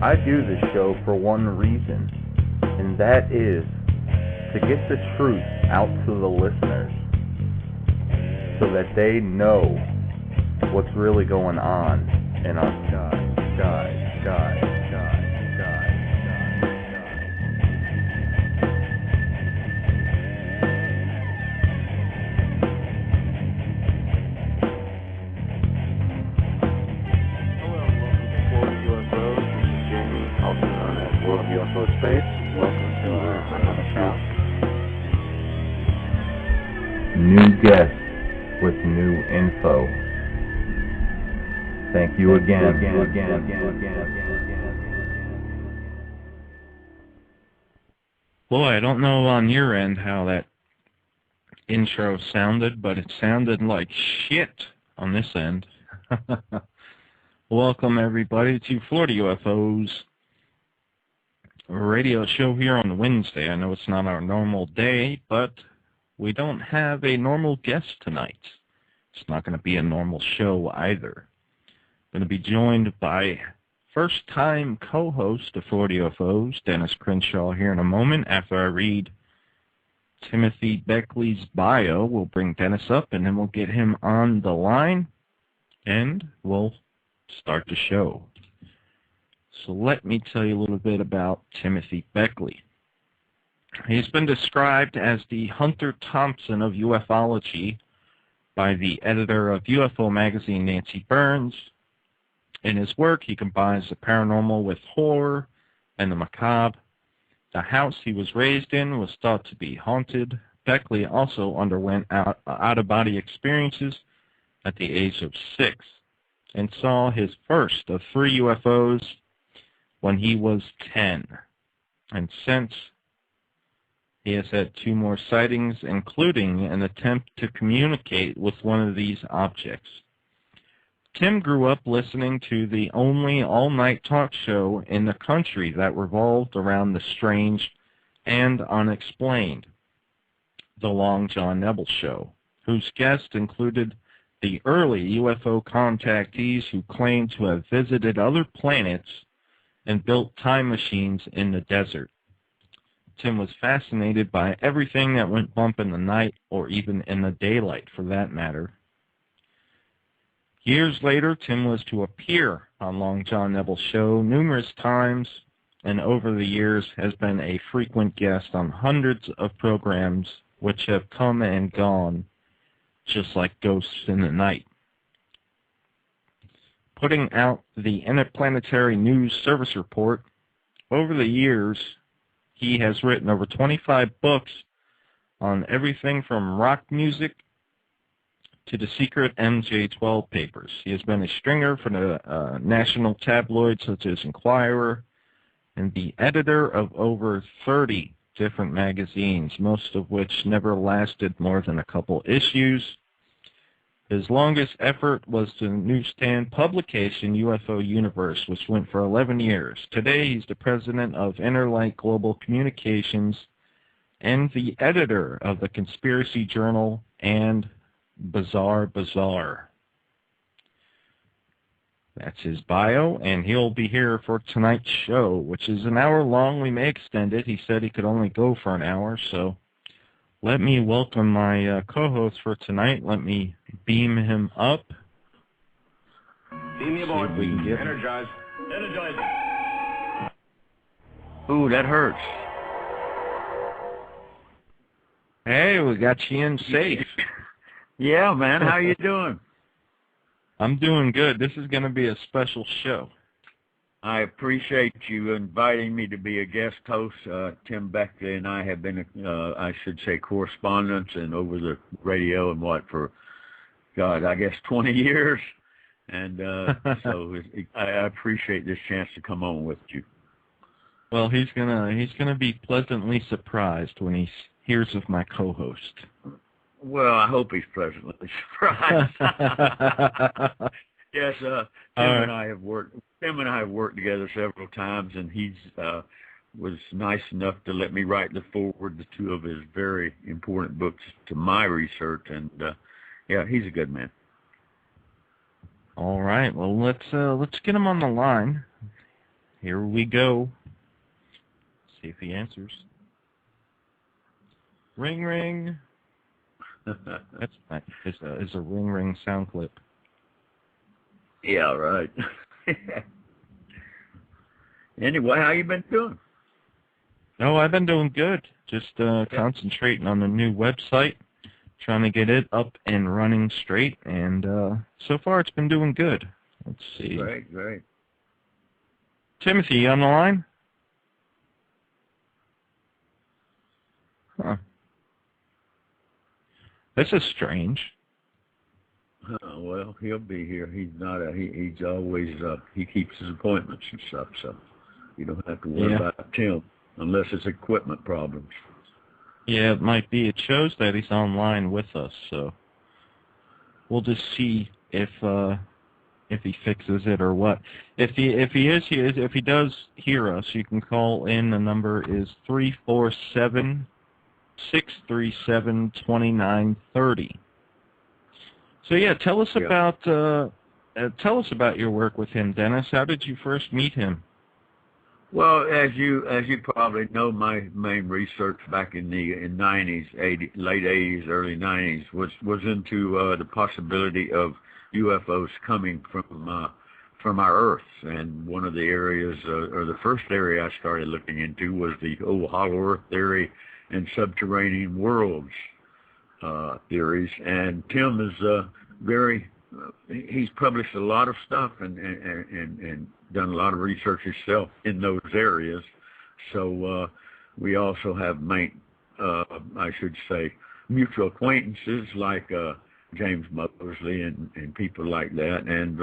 I do this show for one reason, and that is to get the truth out to the listeners so that they know what's really going on in our sky. New guest with new info. Thank you again. Boy, I don't know on your end how that intro sounded, but it sounded like shit on this end. Welcome everybody to Florida UFOs radio show here on Wednesday. I know it's not our normal day, but we don't have a normal guest tonight. It's not going to be a normal show either. I'm going to be joined by first-time co-host of Florida UFOs, Dennis Crenshaw, here in a moment. After I read Timothy Beckley's bio, we'll bring Dennis up, and then we'll get him on the line, and we'll start the show. So let me tell you a little bit about Timothy Beckley. He's been described as the Hunter Thompson of ufology by the editor of UFO magazine, Nancy Burns. In his work, he combines the paranormal with horror and the macabre. The house he was raised in was thought to be haunted. Beckley also underwent out-of-body experiences at the age of 6 and saw his first of 3 UFOs when he was 10. And since, he has had 2 more sightings, including an attempt to communicate with one of these objects. Tim grew up listening to the only all-night talk show in the country that revolved around the strange and unexplained, The Long John Nebel Show, whose guests included the early UFO contactees who claimed to have visited other planets and built time machines in the desert. Tim was fascinated by everything that went bump in the night, or even in the daylight for that matter. Years later, Tim was to appear on Long John Nebel's show numerous times, and over the years has been a frequent guest on hundreds of programs which have come and gone, just like ghosts in the night. Putting out the Interplanetary News Service Report, over the years, he has written over 25 books on everything from rock music to the secret MJ-12 papers. He has been a stringer for the national tabloids such as Inquirer and the editor of over 30 different magazines, most of which never lasted more than a couple issues. His longest effort was the newsstand publication UFO Universe, which went for 11 years. Today, he's the president of Interlight Global Communications and the editor of the Conspiracy Journal and Bizarre Bazaar. That's his bio, and he'll be here for tonight's show, which is an hour long. We may extend it. He said he could only go for an hour, so let me welcome my co-host for tonight. Let me beam him up. Beam me aboard. Energize. Energizing. Ooh, that hurts. Hey, we got you in safe. Yeah, man. How you doing? I'm doing good. This is going to be a special show. I appreciate you inviting me to be a guest host. Tim Beckley and I have been, I should say, correspondents and over the radio and for, God, I guess 20 years. And so I appreciate this chance to come on with you. Well, he's gonna be pleasantly surprised when he hears of my co-host. Well, I hope he's pleasantly surprised. Yes, Tim and I have worked together several times, and he's was nice enough to let me write the foreword to 2 of his very important books to my research, and yeah, he's a good man. All right, well, let's get him on the line. here we go. See if he answers. Ring, ring. That's nice. It's a ring, ring sound clip. Yeah, right. Anyway, how you been doing? No, I've been doing good. Just concentrating on the new website, trying to get it up and running straight, and so far it's been doing good. Let's see. Great. Timothy, you on the line? Huh. This is strange. Well, he'll be here. He's not. He's always. He keeps his appointments and stuff. So you don't have to worry about Tim unless it's equipment problems. Yeah, it might be. It shows that he's online with us, so we'll just see if he fixes it or what. If he does hear us, you can call in. The number is 347-637-2930. So yeah, tell us about your work with him, Dennis. How did you first meet him? Well, as you probably know, my main research back in the '90s, late '80s, early '90s was into the possibility of UFOs coming from our Earth, and one of the areas, or the first area I started looking into, was the hollow Earth theory and subterranean worlds theories. And Tim is he's published a lot of stuff and done a lot of research himself in those areas. So we also have I should say, mutual acquaintances like James Mosley and people like that. And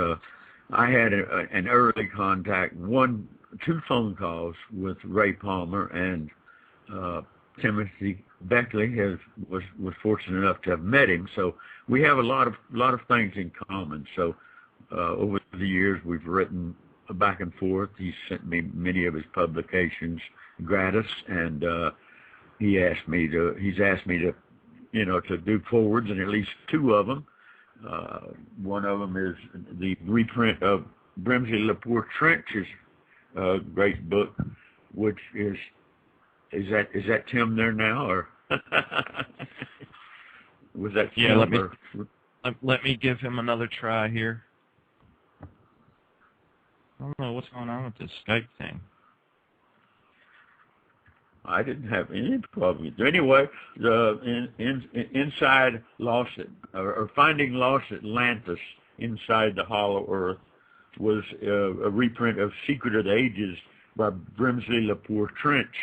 I had an early contact, 2 phone calls with Ray Palmer, and Timothy Beckley was fortunate enough to have met him. So we have a lot of things in common. So over the years we've written back and forth. He's sent me many of his publications gratis, and he's asked me to to do forwards in at least 2 of them. One of them is the reprint of Brimsley Lepore Trench's great book, which is that Tim there now, or was that Tim? Yeah, let me give him another try here. I don't know what's going on with this Skype thing. I didn't have any problem. Anyway, inside Lost or Finding Lost Atlantis Inside the Hollow Earth was a reprint of Secret of the Ages by Brimsley Lepore Trench,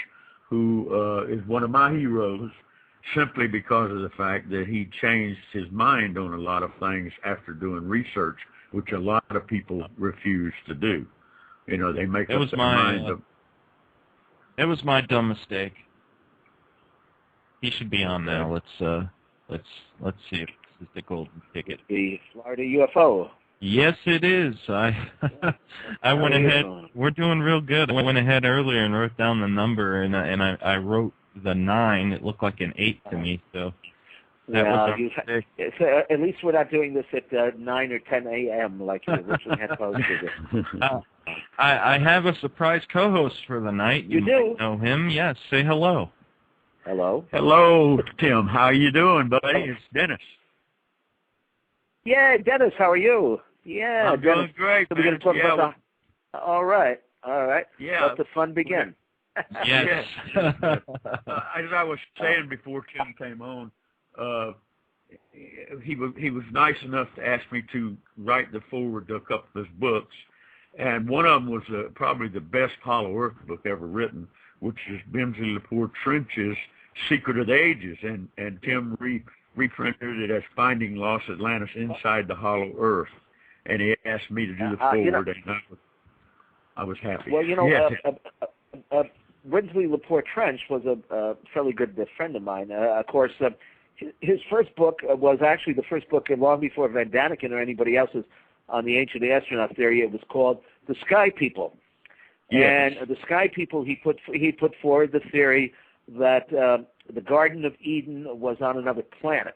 who is one of my heroes, simply because of the fact that he changed his mind on a lot of things after doing research, which a lot of people refuse to do. They make up their mind of. It was my dumb mistake. He should be on now. Let's see if this is the golden ticket. The Florida UFO. Yes, it is. I went ahead. We're doing real good. I went ahead earlier and wrote down the number, and I wrote the 9. It looked like an 8 to me. So that was at least we're not doing this at 9 or 10 a.m. like you originally had posted. I have a surprise co-host for the night. You do? Know him? Yes. Say hello. Hello. Hello, Tim. How you doing, buddy? It's Dennis. Yeah, Dennis. How are you? Yeah, I'm Dennis. doing great. So we're going to talk about all right. Yeah. Let the fun begin. Yes. As I was saying before Tim came on, he was nice enough to ask me to write the foreword to a couple of his books, and one of them was probably the best Hollow Earth book ever written, which is Brimsley Lepore Trench's Secret of the Ages, and Tim reprinted it as Finding Lost Atlantis Inside the Hollow Earth, and he asked me to do the foreword, and I was happy. Well, Brimsley Lepore Trench was a fairly good friend of mine. Of course, his first book was actually the first book long before Van Daniken or anybody else's on the ancient astronaut theory. It was called The Sky People. Yes. And the Sky People, he put forward the theory that the Garden of Eden was on another planet.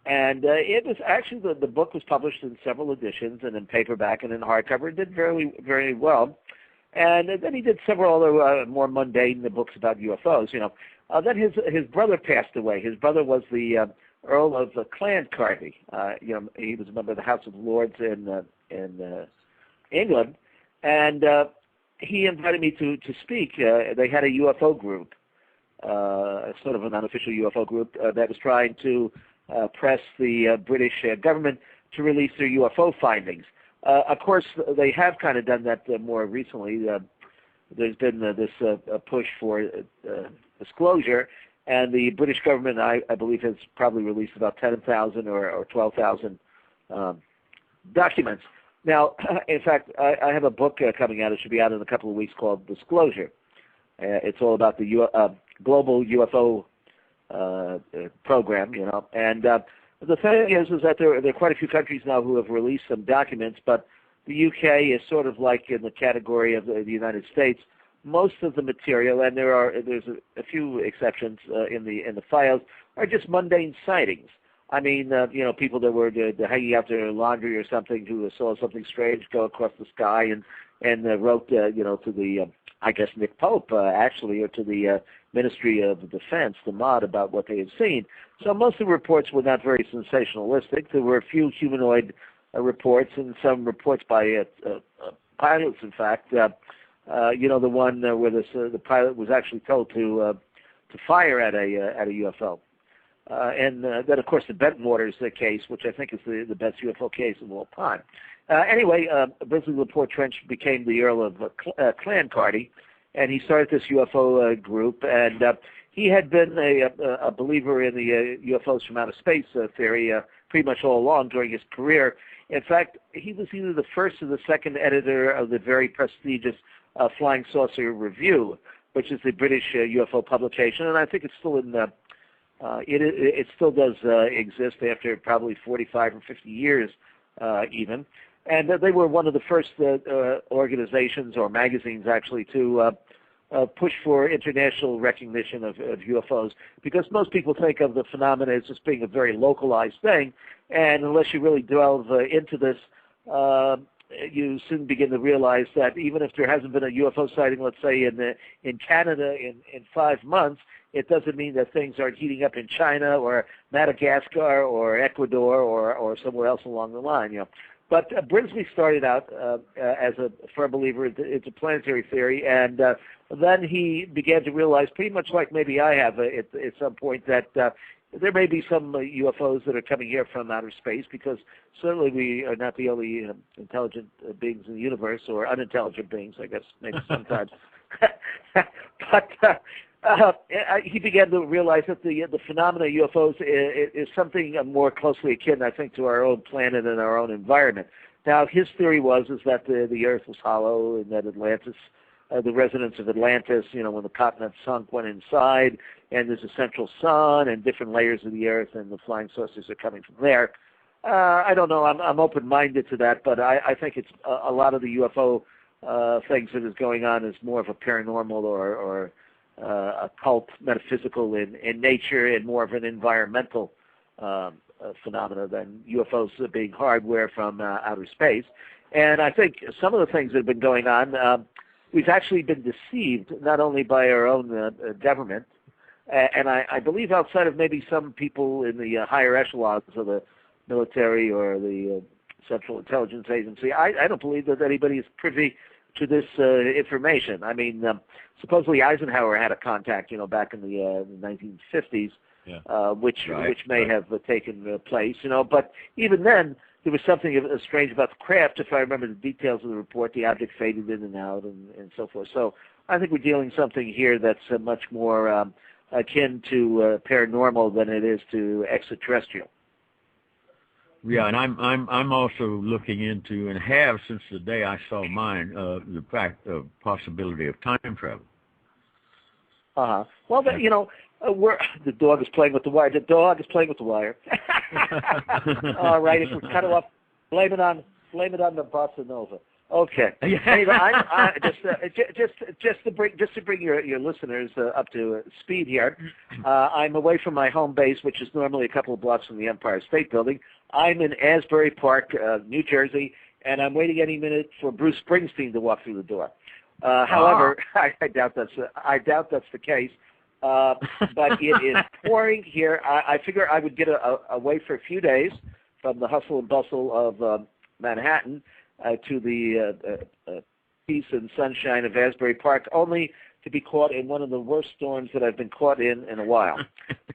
And it was actually, the book was published in several editions and in paperback and in hardcover. It did very, very well. And then he did several other more mundane books about UFOs. Then his brother passed away. His brother was the Earl of Clancarty. He was a member of the House of Lords in England, and he invited me to speak. They had a UFO group, sort of an unofficial UFO group that was trying to press the British government to release their UFO findings. Of course, they have kind of done that more recently. There's been this push for disclosure, and the British government, I believe, has probably released about 10,000 or 12,000 documents. Now, in fact, I have a book coming out. It should be out in a couple of weeks called Disclosure. It's all about the global UFO program, And the thing is that there are quite a few countries now who have released some documents, but the UK is sort of like in the category of the United States. Most of the material, and there's a few exceptions in the files, are just mundane sightings. I mean, people that were hanging out their laundry or something who saw something strange go across the sky and wrote, to the, I guess, Nick Pope, actually, or to the Ministry of Defense, the MOD, about what they had seen. So most of the reports were not very sensationalistic. There were a few humanoid reports and some reports by pilots, in fact. The one where the pilot was actually told to fire at a UFO. And then, of course, the Bentwaters case, which I think is the best UFO case of all time. Anyway, Brinsley Laporte Trench became the Earl of Clancarty, and he started this UFO group. And he had been a believer in the UFOs from outer space theory pretty much all along during his career. In fact, he was either the first or the second editor of the very prestigious Flying Saucer Review, which is the British UFO publication, and I think it's still in it still does exist after probably 45 or 50 years even. And they were one of the first organizations or magazines actually to push for international recognition of UFOs, because most people think of the phenomena as just being a very localized thing, and unless you really delve into this, you soon begin to realize that even if there hasn't been a UFO sighting, let's say in Canada in 5 months, it doesn't mean that things aren't heating up in China or Madagascar or Ecuador or somewhere else along the line. But Brinsley started out as a firm believer into planetary theory, and then he began to realize, pretty much like maybe I have at some point, that there may be some UFOs that are coming here from outer space, because certainly we are not the only intelligent beings in the universe, or unintelligent beings, I guess, maybe sometimes. But he began to realize that the phenomena of UFOs is something more closely akin, I think, to our own planet and our own environment. Now, his theory is that the Earth was hollow, and that Atlantis, the residents of Atlantis, when the continent sunk, went inside, and there's a central sun and different layers of the Earth, and the flying saucers are coming from there. I don't know. I'm open-minded to that, but I think it's a lot of the UFO things that is going on is more of a paranormal or occult, metaphysical in nature, and more of an environmental phenomena than UFOs being hardware from outer space. And I think some of the things that have been going on, we've actually been deceived, not only by our own government, and I believe outside of maybe some people in the higher echelons of the military or the Central Intelligence Agency, I don't believe that anybody is privy to this information. I mean, supposedly Eisenhower had a contact, back in the 1950s, which may have taken place, But even then, there was something strange about the craft. If I remember the details of the report, the object faded in and out, and so forth. So I think we're dealing something here that's much more akin to paranormal than it is to extraterrestrial. Yeah, and I'm also looking into, and have since the day I saw mine, the fact of possibility of time travel. Well, the dog is playing with the wire. The dog is playing with the wire. All right, if we cut it off, blame it on the bossa nova. Okay. Anyway, just to bring your listeners up to speed here, I'm away from my home base, which is normally a couple of blocks from the Empire State Building. I'm in Asbury Park, New Jersey, and I'm waiting any minute for Bruce Springsteen to walk through the door. However, I doubt that's the case. But it is pouring here. I figure I would get away for a few days from the hustle and bustle of Manhattan to the peace and sunshine of Asbury Park, only to be caught in one of the worst storms that I've been caught in a while.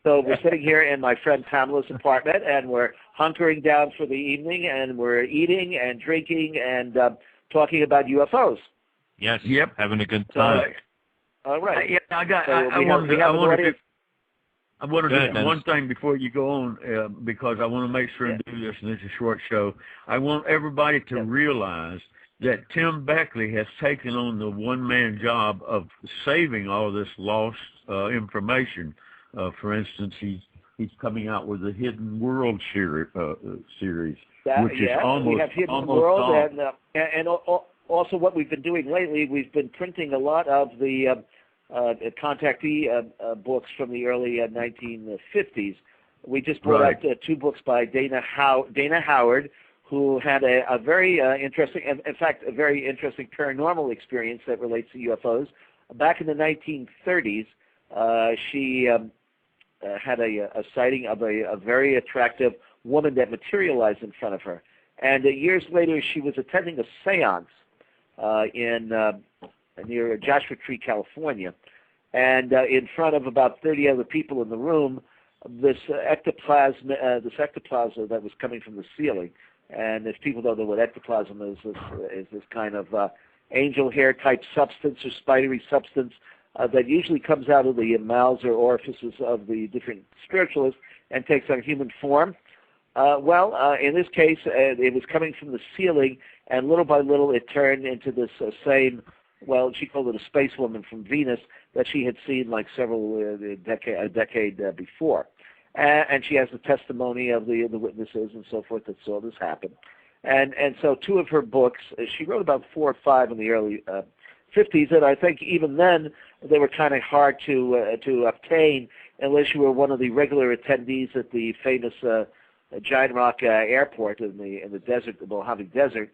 So we're sitting here in my friend Pamela's apartment, and we're hunkering down for the evening, and we're eating and drinking and talking about UFOs. Yes. Yep. Having a good time. All right. Yeah, I want to do one thing before you go on, because I want to make sure and do this, and it's a short show. I want everybody to realize that Tim Beckley has taken on the one-man job of saving all this lost information. For instance, he's coming out with the Hidden World series, which is almost we have Hidden World, and also what we've been doing lately, we've been printing a lot of the contactee books from the early 1950s. We just brought out 2 books by Dana Howard, who had a very interesting, in fact, a very interesting paranormal experience that relates to UFOs. Back in the 1930s, she had a sighting of a very attractive woman that materialized in front of her. And years later, she was attending a seance near Joshua Tree, California. And in front of about 30 other people in the room, this ectoplasm that was coming from the ceiling. And if people don't know what ectoplasm is this kind of angel hair type substance or spidery substance that usually comes out of the mouths or orifices of the different spiritualists and takes on human form. In this case, it was coming from the ceiling, and little by little it turned into this same, she called it a space woman from Venus that she had seen like a decade before. And she has the testimony of the witnesses and so forth that saw this happen. And so 2 of her books, she wrote about 4 or 5 in the early 50s, and I think even then they were kind of hard to obtain unless you were one of the regular attendees at the famous Giant Rock Airport in the desert, the Mojave Desert.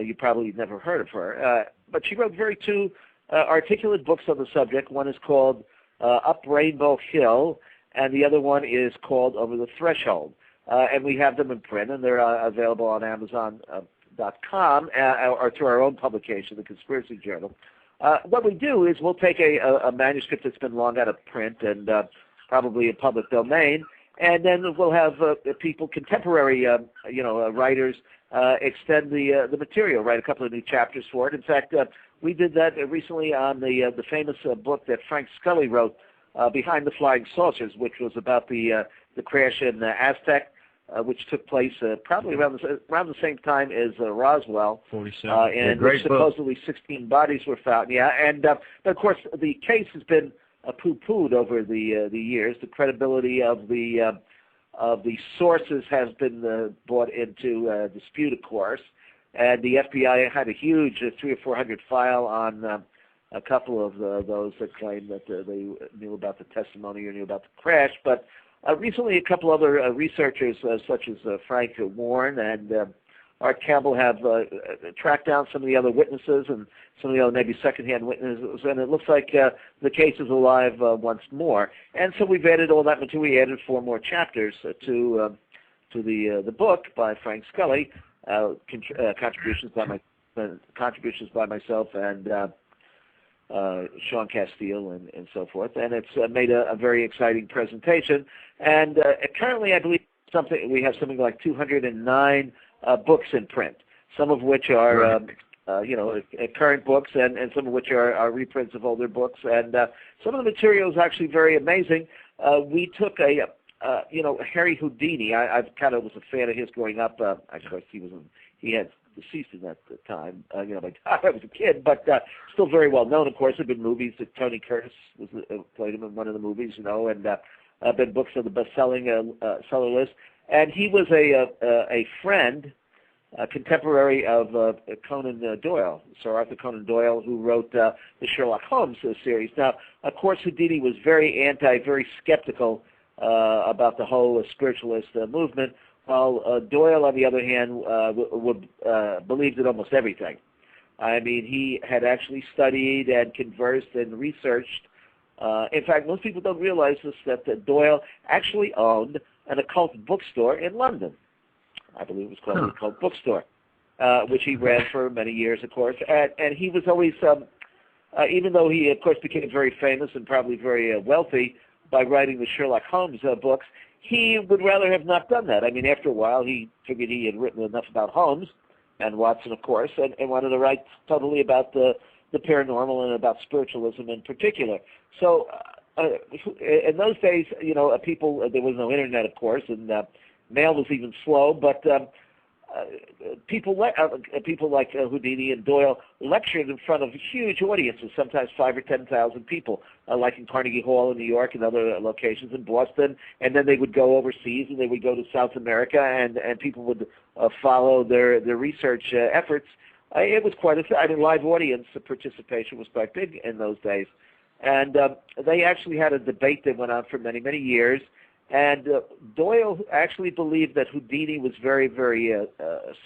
You probably never heard of her. But she wrote 2 articulate books on the subject. One is called Up Rainbow Hill, and the other one is called Over the Threshold. And we have them in print, and they're available on Amazon.com or through our own publication, The Conspiracy Journal. What we do is we'll take a manuscript that's been long out of print and probably in public domain, and then we'll have people, contemporary writers, extend the material, write a couple of new chapters for it. In fact, we did that recently on the famous book that Frank Scully wrote, Behind the Flying Saucers, which was about the crash in Aztec, which took place probably around the same time as Roswell, 47, and which supposedly 16 bodies were found. Yeah, and but of course the case has been poo-pooed over the years. The credibility of the sources has been brought into dispute, of course, and the FBI had a huge 300 or 400 file on a couple of those that claimed that they knew about the testimony or knew about the crash. But recently, a couple other researchers, such as Frank Warren and Art Campbell, have tracked down some of the other witnesses and some of the other maybe secondhand witnesses, and it looks like the case is alive once more. And so we've added all that material. We added 4 more chapters to the book by Frank Scully, contributions by myself and Sean Castile and so forth, and it's made a very exciting presentation. And currently, I believe we have something like 209 books in print, some of which are current books, and some of which are reprints of older books. And some of the material is actually very amazing. We took Harry Houdini. I kind of was a fan of his growing up. Of course, he had deceased at that time, by the time I was a kid, but still very well known. Of course, there have been movies that Tony Curtis played him in one of the movies, and been books on the best-selling seller list. And he was a friend, a contemporary of Conan Doyle, Sir Arthur Conan Doyle, who wrote the Sherlock Holmes series. Now, of course, Houdini was very skeptical about the whole spiritualist movement, while Doyle, on the other hand, believed in almost everything. I mean, he had actually studied and conversed and researched. In fact, most people don't realize this, that Doyle actually owned an occult bookstore in London. I believe it was called the Occult Bookstore, which he ran for many years, of course. And he was always, even though he, of course, became very famous and probably very wealthy by writing the Sherlock Holmes books, he would rather have not done that. I mean, after a while, he figured he had written enough about Holmes and Watson, of course, and wanted to write totally about the paranormal and about spiritualism in particular. So in those days, you know, people, there was no internet, of course, and mail was even slow, but people like Houdini and Doyle lectured in front of huge audiences, sometimes 5,000 or 10,000 people, like in Carnegie Hall in New York and other locations in Boston. And then they would go overseas and they would go to South America, and people would follow their research efforts. It was quite live audience participation was quite big in those days. And they actually had a debate that went on for many, many years. And Doyle actually believed that Houdini was very, very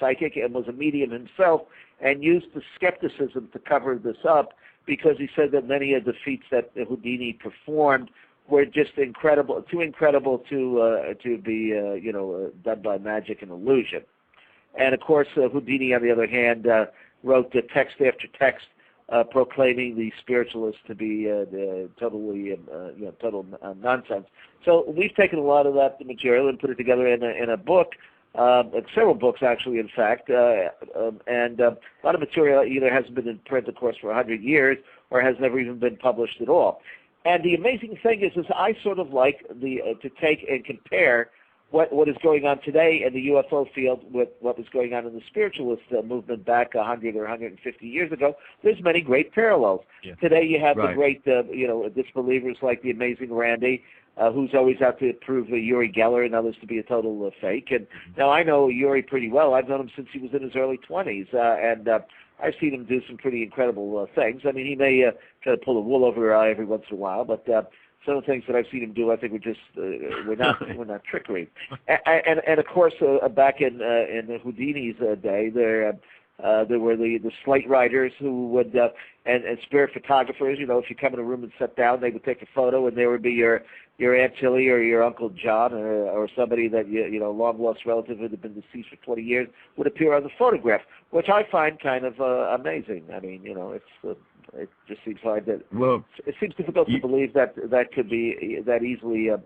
psychic and was a medium himself, and used the skepticism to cover this up, because he said that many of the feats that Houdini performed were just too incredible to be done by magic and illusion. And of course, Houdini, on the other hand, wrote text after text proclaiming the spiritualists to be total nonsense. So we've taken a lot of that material and put it together in a book, several books actually, in fact, and a lot of material either hasn't been in print, of course, for 100 years, or has never even been published at all. And the amazing thing is I sort of like to take and compare what is going on today in the UFO field with what was going on in the spiritualist movement back 100 or 150 years ago. There's many great parallels. Yeah. Today you have the great, disbelievers like the amazing Randy, who's always out to prove Uri Geller and others to be a total fake. And now I know Uri pretty well. I've known him since he was in his early 20s, and I've seen him do some pretty incredible things. I mean, he may try to pull the wool over your eye every once in a while, but some of the things that I've seen him do, I think, we're not trickery. And of course, back in Houdini's day, there were the slate writers who would and spirit photographers. You know, if you come in a room and sit down, they would take a photo, and there would be your Aunt Tilly or your Uncle John or somebody that long lost relative who had been deceased for 20 years would appear on the photograph, which I find kind of amazing. I mean, it just seems like that. Well, it seems difficult to believe that could be that easily. I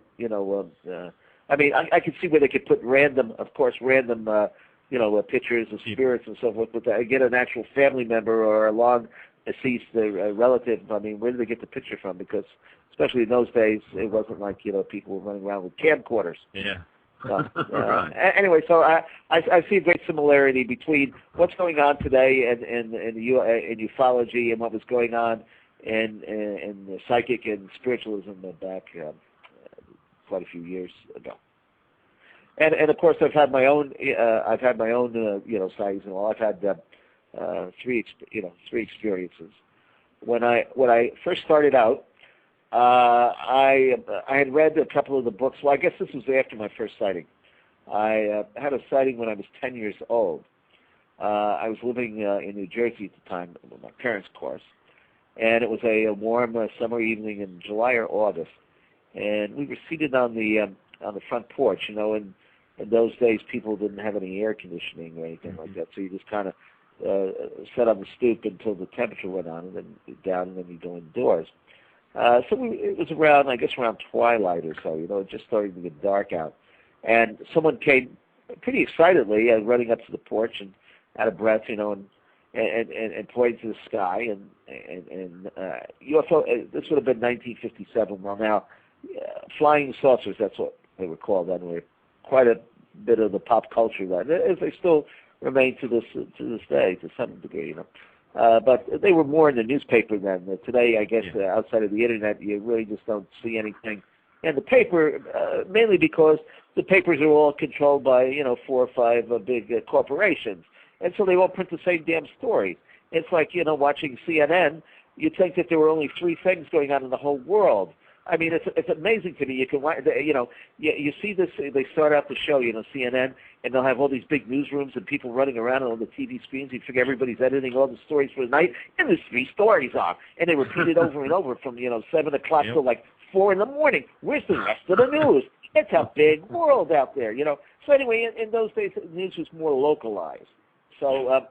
mean, I could see where they could put random pictures of spirits and so forth, but to get an actual family member or a long deceased relative, I mean, where did they get the picture from? Because especially in those days, it wasn't like people were running around with camcorders. Yeah. Right. Anyway, so I see a great similarity between what's going on today in ufology and what was going on in the psychic and spiritualism back quite a few years ago. And of course, I've had my own sightings and all. I've had three experiences. When I first started out, I had read a couple of the books. Well, I guess this was after my first sighting. I had a sighting when I was 10 years old. I was living in New Jersey at the time with my parents, of course, and it was a warm summer evening in July or August, and we were seated on the front porch. In those days, people didn't have any air conditioning or anything like that, so you just kind of sat on the stoop until the temperature went on, and then down, and then you go indoors. It was around twilight or so, it just started to get dark out. And someone came pretty excitedly running up to the porch and out of breath, and pointed to the sky. And UFO, this would have been 1957. Well, now, flying saucers, that's what they were called then, were quite a bit of the pop culture then. They still remain to this day, to some degree, But they were more in the newspaper then. Today, I guess, outside of the internet, you really just don't see anything in the paper, mainly because the papers are all controlled by, 4 or 5 big corporations. And so they all print the same damn story. It's like, watching CNN, you'd think that there were only 3 things going on in the whole world. I mean, it's amazing to me. You can, you know, you see this. They start out the show, you know, CNN, and they'll have all these big newsrooms and people running around on the TV screens. You figure everybody's editing all the stories for the night, and there's 3 stories on, and they repeat it over and over from 7 o'clock till like 4 in the morning. Where's the rest of the news? It's a big world out there, you know. So anyway, in those days, the news was more localized. So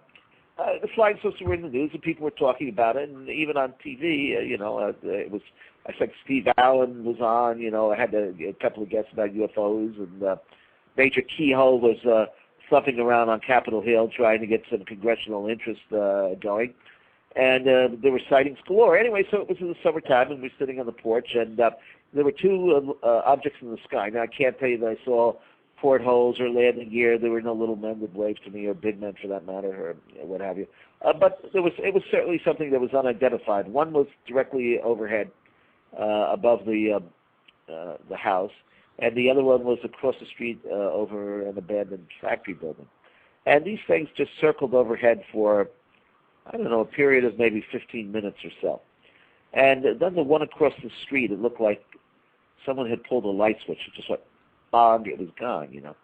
the flying saucers were in the news, and people were talking about it, and even on TV, it was. I think Steve Allen was on. You know, I had a couple of guests about UFOs, and Major Keyhole was thumping around on Capitol Hill trying to get some congressional interest going. And there were sightings galore. Anyway, so it was in the summertime, and we were sitting on the porch, and there were 2 objects in the sky. Now, I can't tell you that I saw portholes or landing gear. There were no little men that waved to me, or big men for that matter, or what have you. But it was certainly something that was unidentified. One was directly overhead, above the house, and the other one was across the street over an abandoned factory building. And these things just circled overhead for, I don't know, a period of maybe 15 minutes or so. And then the one across the street, it looked like someone had pulled a light switch. It just went, bog, it was gone, you know.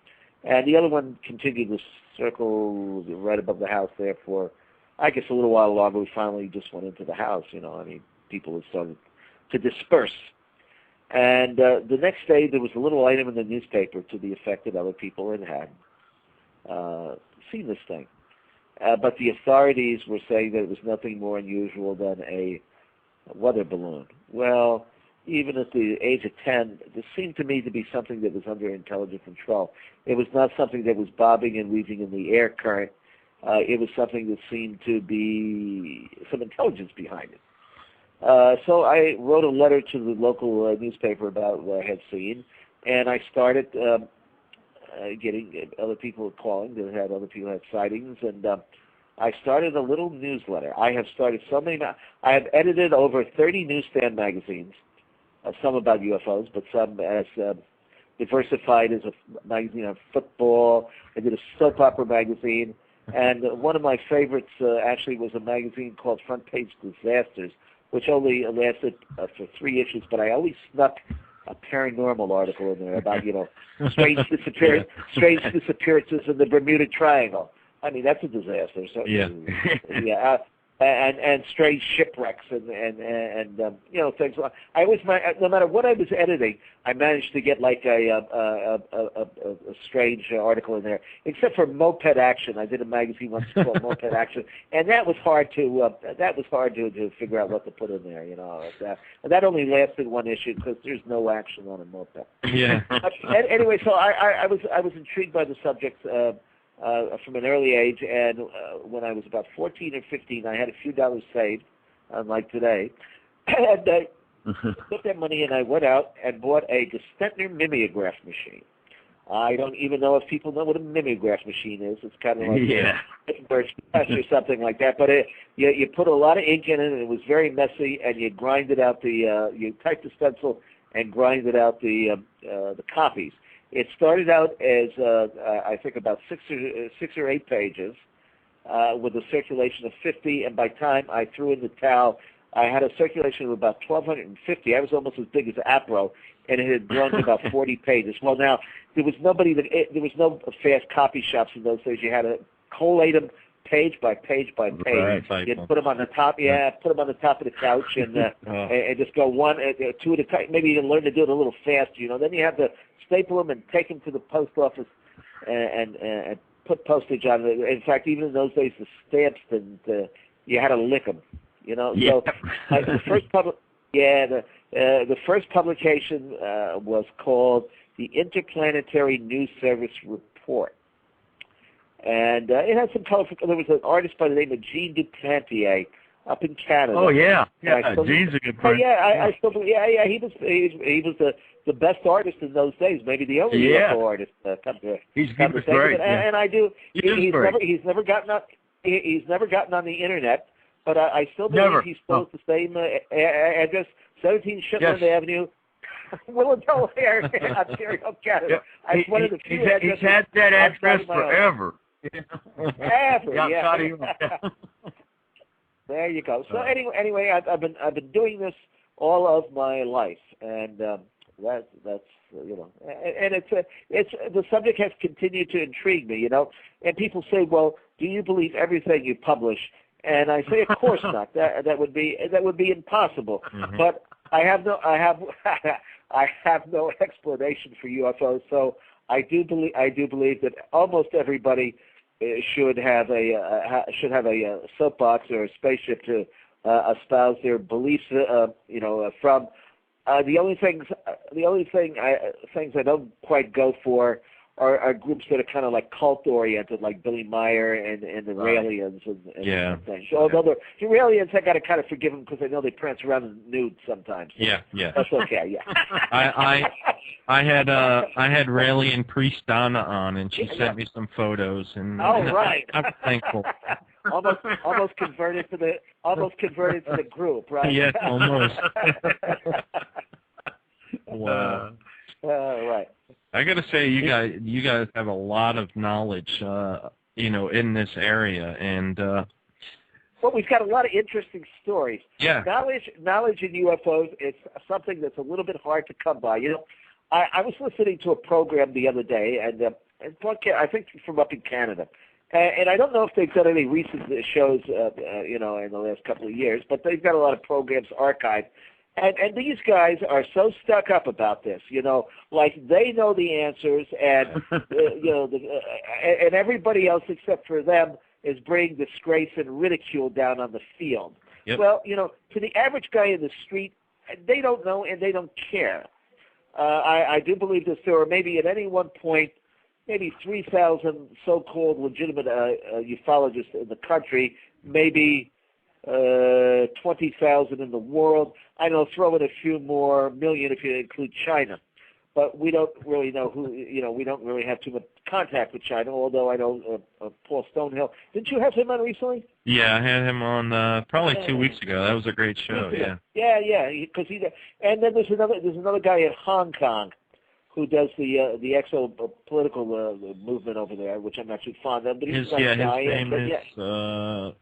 And the other one continued to circle right above the house there for, I guess, a little while longer. We finally just went into the house, you know. I mean, people had started to disperse. And the next day, there was a little item in the newspaper to the effect that other people had seen this thing. But the authorities were saying that it was nothing more unusual than a weather balloon. Well, even at the age of 10, this seemed to me to be something that was under intelligent control. It was not something that was bobbing and weaving in the air current. It was something that seemed to be some intelligence behind it. So I wrote a letter to the local newspaper about what I had seen, and I started getting other people calling that had other people had sightings, and I started a little newsletter. I have started so many. I have edited over 30 newsstand magazines, some about UFOs, but some as diversified as a magazine on football. I did a soap opera magazine, and one of my favorites actually was a magazine called Front Page Disasters, which only lasted for 3 issues, but I always snuck a paranormal article in there about, strange disappearances in the Bermuda Triangle. I mean, that's a disaster. So, yeah. And strange shipwrecks and things. I always, no matter what I was editing, I managed to get like a strange article in there. Except for Moped Action, I did a magazine once called Moped Action, and that was hard to figure out what to put in there. And that only lasted 1 issue because there's no action on a moped. Yeah. Anyway, so I was intrigued by the subject. From an early age, and when I was about 14 or 15, I had a few dollars saved, unlike today, and I took that money and I went out and bought a Gestentner mimeograph machine. I don't even know if people know what a mimeograph machine is. It's kind of like a birch press or something like that, but you put a lot of ink in it, and it was very messy, and you grinded out you typed the stencil and grinded out the copies. It started out as, I think, about 6 or 8 pages with a circulation of 50, and by the time I threw in the towel, I had a circulation of about 1,250. I was almost as big as Apro, and it had grown to about 40 pages. Well, now, there was no fast copy shops in those days. You had to collate them page by page by page. Right. You'd put them on the top, put them on the top of the couch, and just go 1, 2 at a time. Maybe you can learn to do it a little faster, Then you have to staple them and take them to the post office and put postage on it. In fact, even in those days, the stamps you had to lick them, So the first publication was called the Interplanetary News Service Report. And it had some colorful. There was an artist by the name of Jean du Pantier up in Canada. Oh yeah, Jean's a good friend. I still believe. Yeah. He was the best artist in those days. Maybe the only UFO artist. He's great. And I do. He's never gotten on the internet. But I still believe he's still at the same address, 17 Shetland Avenue, Willowdale, Ontario, Canada. He's had that address forever. There you go. So anyway, I've been doing this all of my life, and that's and it's the subject has continued to intrigue me, And people say, well, do you believe everything you publish? And I say, of course not. That would be impossible. Mm-hmm. But I have no explanation for UFOs. So I do believe that almost everybody should have a soapbox or a spaceship to espouse their beliefs. From the only things I don't quite go for are groups that are kind of like cult oriented, like Billy Meyer and the Raelians and things. Although the Raelians, I got to kind of forgive them because I know they prance around in nude sometimes. Yeah. That's okay. Yeah. I had Raelian priest Donna on, and she sent me some photos, and right. I'm thankful. almost converted to the group, right? Yes, almost. Wow. Right. I got to say, you guys have a lot of knowledge, in this area, and well, we've got a lot of interesting stories. Yeah. Knowledge in UFOs is something that's a little bit hard to come by. I was listening to a program the other day, and I think from up in Canada, and I don't know if they've done any recent shows, in the last couple of years, but they've got a lot of programs archived. And these guys are so stuck up about this, like they know the answers, and and everybody else except for them is bringing disgrace and ridicule down on the field. Yep. Well, to the average guy in the street, they don't know and they don't care. I do believe that there are maybe at any one point, maybe 3,000 so-called legitimate ufologists in the country, maybe 20,000 in the world. I know, throw in a few more million if you include China. But we don't really know who, we don't really have too much contact with China, although I know Paul Stonehill. Didn't you have him on recently? Yeah, I had him on probably 2 weeks ago. That was a great show, yeah. Yeah, because and then there's another guy in Hong Kong who does the exo-political movement over there, which I'm not too fond of. But he's a nice guy. His name is,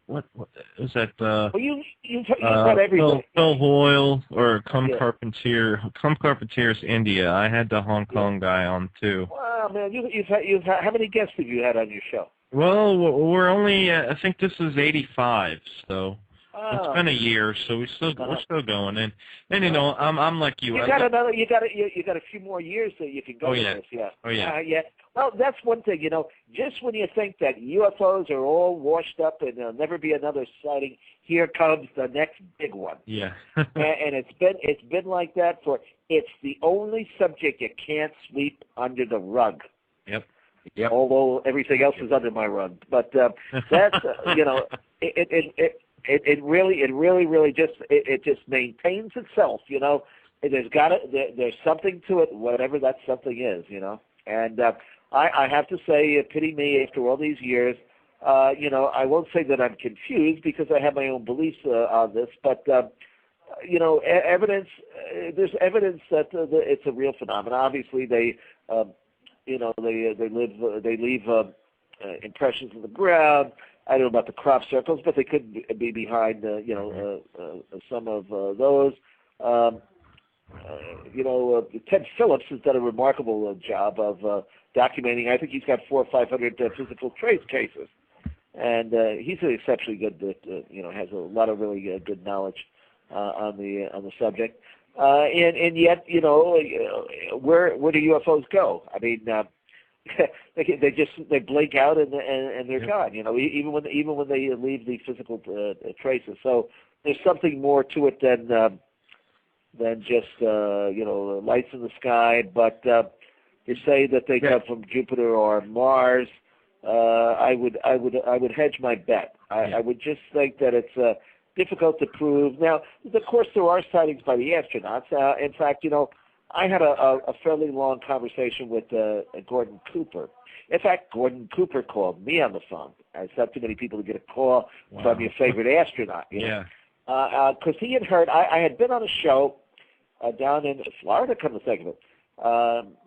what is that? Well, you've got everybody. Phil Hoyle or Carpentier. Carpentier's India. I had the Hong Kong guy on too. Wow, man, you've had how many guests have you had on your show? Well, we're only, I think this is 85, so. It's been a year, so we're still going, and I'm like you. You got a few more years that you can go. Oh yeah. With this, yeah. Oh yeah. Yeah. Well, that's one thing. Just when you think that UFOs are all washed up and there'll never be another sighting, here comes the next big one. Yeah. and it's been like that it's the only subject you can't sweep under the rug. Yep. Although everything else is under my rug, but that's It really just maintains itself, There's something to it, whatever that something is, And I have to say, pity me after all these years. I won't say that I'm confused because I have my own beliefs on this, but evidence. There's evidence that it's a real phenomenon. Obviously, they leave impressions in the ground. I don't know about the crop circles, but they could be behind, some of those. Ted Phillips has done a remarkable job of documenting. I think he's got 400 or 500 physical trace cases, and he's exceptionally good. Has a lot of really good knowledge on the subject. And yet, where do UFOs go? I mean. They blink out and they're gone. Even when they leave the physical traces. So there's something more to it than just lights in the sky. But you say that they come from Jupiter or Mars. I would hedge my bet. I would just think that it's difficult to prove. Now, of course, there are sightings by the astronauts. In fact, I had a fairly long conversation with Gordon Cooper. In fact, Gordon Cooper called me on the phone. It's not too many people to get a call from your favorite astronaut. Yeah. Because he had heard, I had been on a show down in Florida, come to think of it.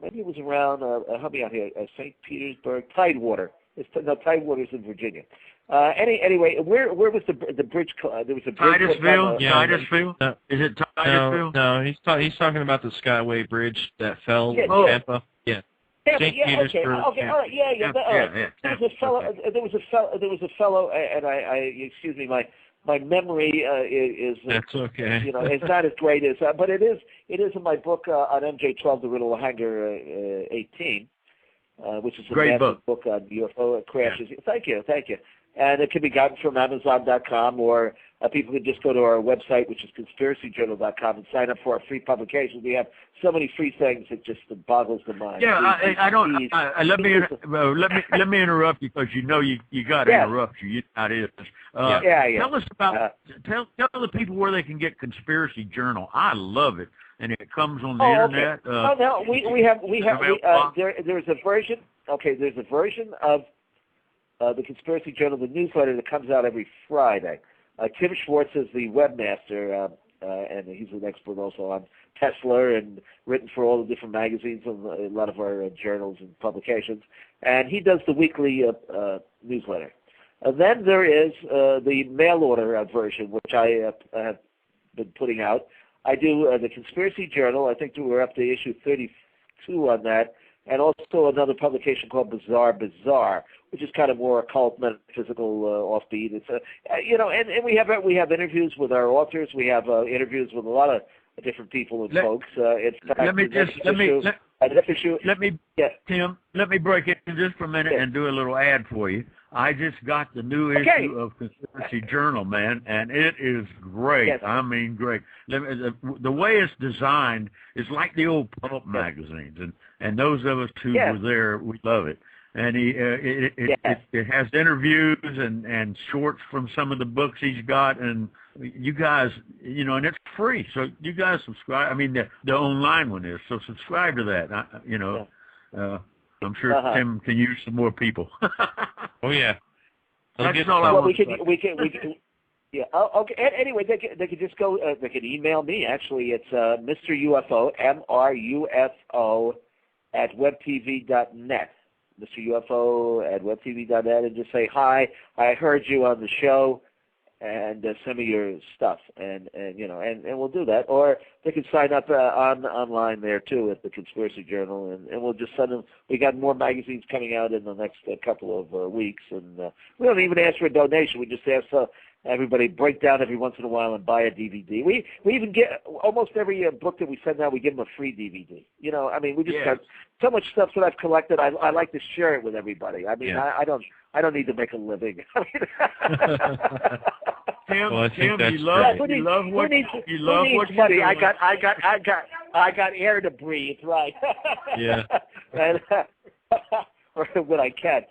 Maybe it was around, help me out here, St. Petersburg, Tidewater. Tidewater's in Virginia. Anyway, where was the bridge? There was a bridge. Titusville. Titusville. Is it Titusville? No. He's talking about the Skyway Bridge that fell in Tampa. Yeah. St. Petersburg. Okay. All right. Yeah. There was a fellow, and I excuse me, my memory is that's okay. It's not as great as, but it is in my book on MJ12, The Riddle of Hanger 18, which is a great massive book on UFO crashes. Yeah. Thank you. And it can be gotten from Amazon.com, or people can just go to our website, which is conspiracyjournal.com, and sign up for our free publications. We have so many free things it just boggles the mind. Yeah, I don't. Let me interrupt you, because you got to interrupt you. Not it. Tell us about tell the people where they can get Conspiracy Journal. I love it, and it comes on the internet. We have there's a version. Okay, there's a version of the Conspiracy Journal, the newsletter that comes out every Friday. Tim Schwartz is the webmaster, and he's an expert also on Tesla and written for all the different magazines and a lot of our journals and publications. And he does the weekly newsletter. Then there is the mail order version, which I have been putting out. I do the Conspiracy Journal. I think we're up to issue 32 on that. And also another publication called Bizarre, which is kind of more occult, metaphysical, offbeat. It's and we have interviews with our authors. We have interviews with a lot of different people and folks. Tim, let me break it in just for a minute and do a little ad for you. I just got the new issue of Conspiracy Journal, man, and it is great. Yes. I mean, great. The way it's designed is like the old pulp magazines, and those of us who were there, we love it. And it has interviews and shorts from some of the books he's got, and you guys, and it's free. So you guys subscribe. I mean, the online one is. So subscribe to that. I'm sure Tim can use some more people. Oh yeah. That's all I want. We can. Yeah. Okay. Anyway, they could just go. They could email me. Actually, it's Mr. UFO MRUFO @webtv.net. Mr. UFO @webtv.net, and just say hi. I heard you on the show, and send me your stuff, and we'll do that. Or they can sign up online there too at the Conspiracy Journal, and we'll just send them. We got more magazines coming out in the next couple of weeks, and we don't even ask for a donation. We just ask everybody break down every once in a while and buy a DVD. We even get almost every book that we send out, we give them a free DVD. We just got so much stuff that I've collected. I like to share it with everybody. I mean, I don't need to make a living. Tim, you love what you're money. doing. I got air to breathe, right? Yeah. And, or when I can.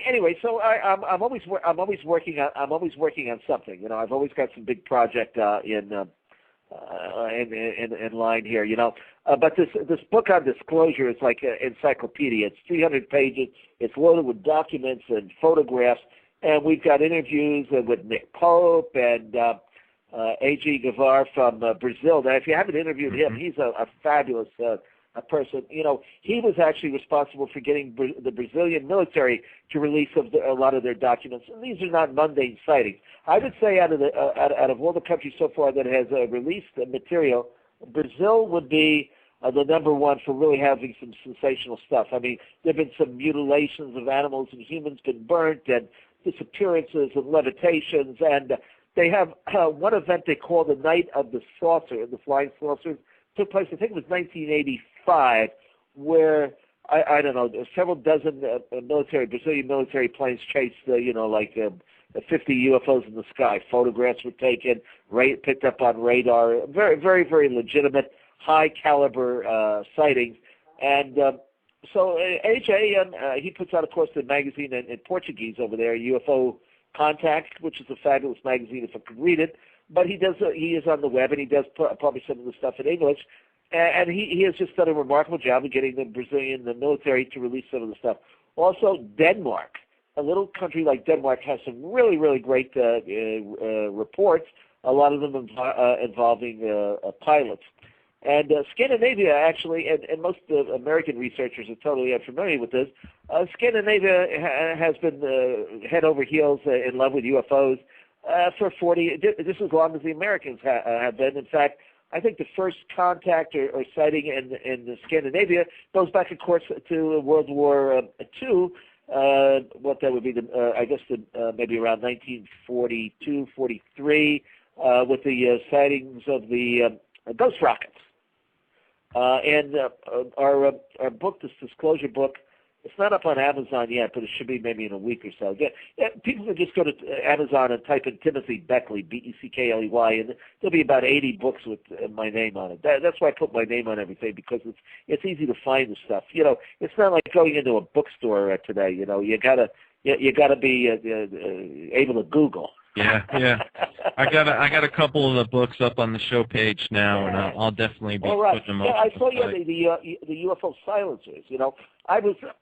Anyway, so I'm always working on something. I've always got some big project in line here. But this book on disclosure is like an encyclopedia. It's 300 pages. It's loaded with documents and photographs. And we've got interviews with Nick Pope and A.G. Guevara from Brazil. Now, if you haven't interviewed him, he's a fabulous person. He was actually responsible for getting the Brazilian military to release a lot of their documents. And these are not mundane sightings. I would say out of all the countries so far that has released the material, Brazil would be the number one for really having some sensational stuff. I mean, there have been some mutilations of animals and humans been burnt, and disappearances and levitations, and they have one event they call the Night of the Saucer, the Flying Saucers. Took place, I think it was 1985, where I don't know, several dozen Brazilian military planes chased, 50 UFOs in the sky. Photographs were taken, picked up on radar. Very, very, very legitimate, high caliber sightings. And so AJ, he puts out, of course, the magazine in Portuguese over there, UFO Contact, which is a fabulous magazine if I could read it. But he is on the web, and he does publish some of the stuff in English. And he has just done a remarkable job of getting the military to release some of the stuff. Also, Denmark, a little country like Denmark, has some really, really great reports, a lot of them involving pilots. And Scandinavia, actually, and most American researchers are totally unfamiliar with this, Scandinavia has been head over heels in love with UFOs for just as long as the Americans have been. In fact, I think the first contact or sighting in Scandinavia goes back, of course, to World War II. What that would be, maybe around 1942, 43, with the sightings of the ghost rockets. And our book, this disclosure book, it's not up on Amazon yet, but it should be maybe in a week or so. Yeah, people can just go to Amazon and type in Timothy Beckley, Beckley, and there'll be about 80 books with my name on it. That's why I put my name on everything, because it's easy to find the stuff. It's not like going into a bookstore today. You gotta be able to Google. Yeah. I got a couple of the books up on the show page now, and I'll definitely be putting them up. Yeah, I saw you the UFO silencers. I was a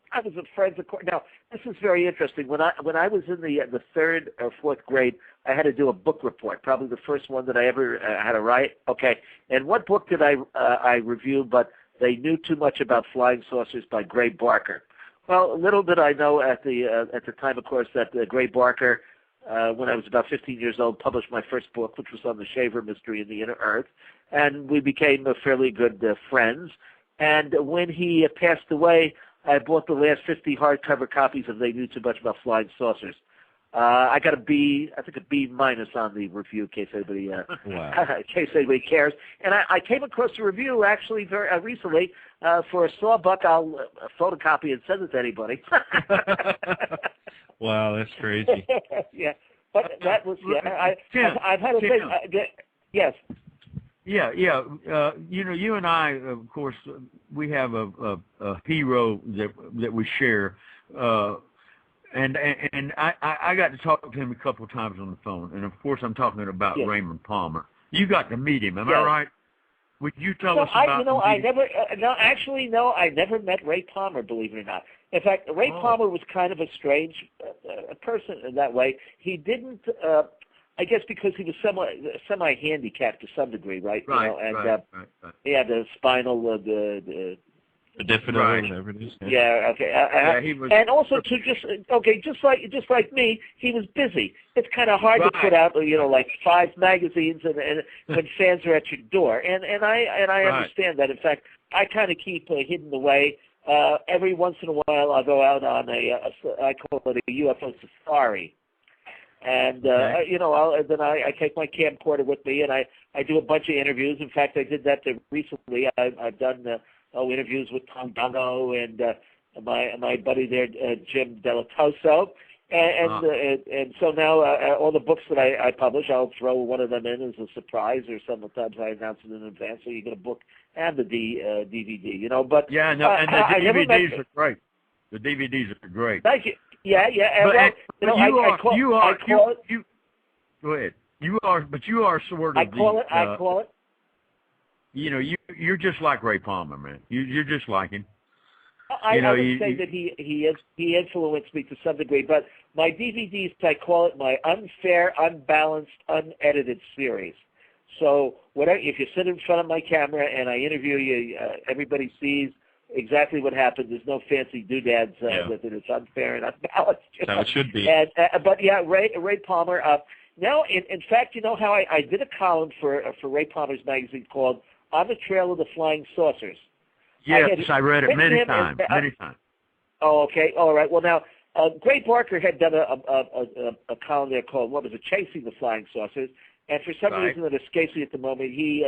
friend of. Now, this is very interesting. When I was in the third or fourth grade, I had to do a book report. Probably the first one that I ever had to write. Okay, and what book did I review? But They Knew Too Much About Flying Saucers by Gray Barker. Well, little did I know at the time, of course, that Gray Barker, when I was about 15 years old, published my first book, which was on the Shaver Mystery in the Inner Earth, and we became fairly good friends. And when he passed away, I bought the last 50 hardcover copies of They Knew Too Much About Flying Saucers. I got a B minus on the review, in case anybody, cares. And I came across a review actually very recently for a sawbuck. I'll photocopy and send it to anybody. Wow, that's crazy. Yeah, but that was I've had to say yes. Yeah. You and I, of course, we have a hero that we share. And I got to talk to him a couple of times on the phone, and of course I'm talking about Raymond Palmer. You got to meet him, am I right? Would you tell us about? I never met Ray Palmer, believe it or not. In fact, Ray Palmer was kind of a strange person in that way. He didn't, I guess, because he was semi-handicapped to some degree, right? Right. He had the spinal whatever it is. Yeah. Okay. He was, and also just like me, he was busy. It's kind of hard to put out, like 5 magazines, and when fans are at your door. And I understand that. In fact, I kind of keep hidden away. Every once in a while, I'll go out on I call it a UFO safari. And then I take my camcorder with me, and I do a bunch of interviews. In fact, I did that recently. I've done interviews with Tom Dongo and my buddy there, Jim Delatoso, and so now all the books that I publish, I'll throw one of them in as a surprise, or sometimes I announce it in advance, so you get a book and the DVD. But and the DVDs are great. The DVDs are great. Thank you. Yeah. Go ahead. You are sort of. I call it. You're just like Ray Palmer, man. You're just like him. I would say that he influenced me to some degree, but my DVDs, I call it my unfair, unbalanced, unedited series. So if you sit in front of my camera and I interview you, everybody sees exactly what happened. There's no fancy doodads with it. It's unfair and unbalanced. How it should be. But Ray Palmer. Now, in fact, how I did a column for Ray Palmer's magazine called On the Trail of the Flying Saucers. Yes, I read it many times. Oh, okay. All right. Well, now, Gray Barker had done a column there called, Chasing the Flying Saucers. And for some reason that escapes me at the moment, he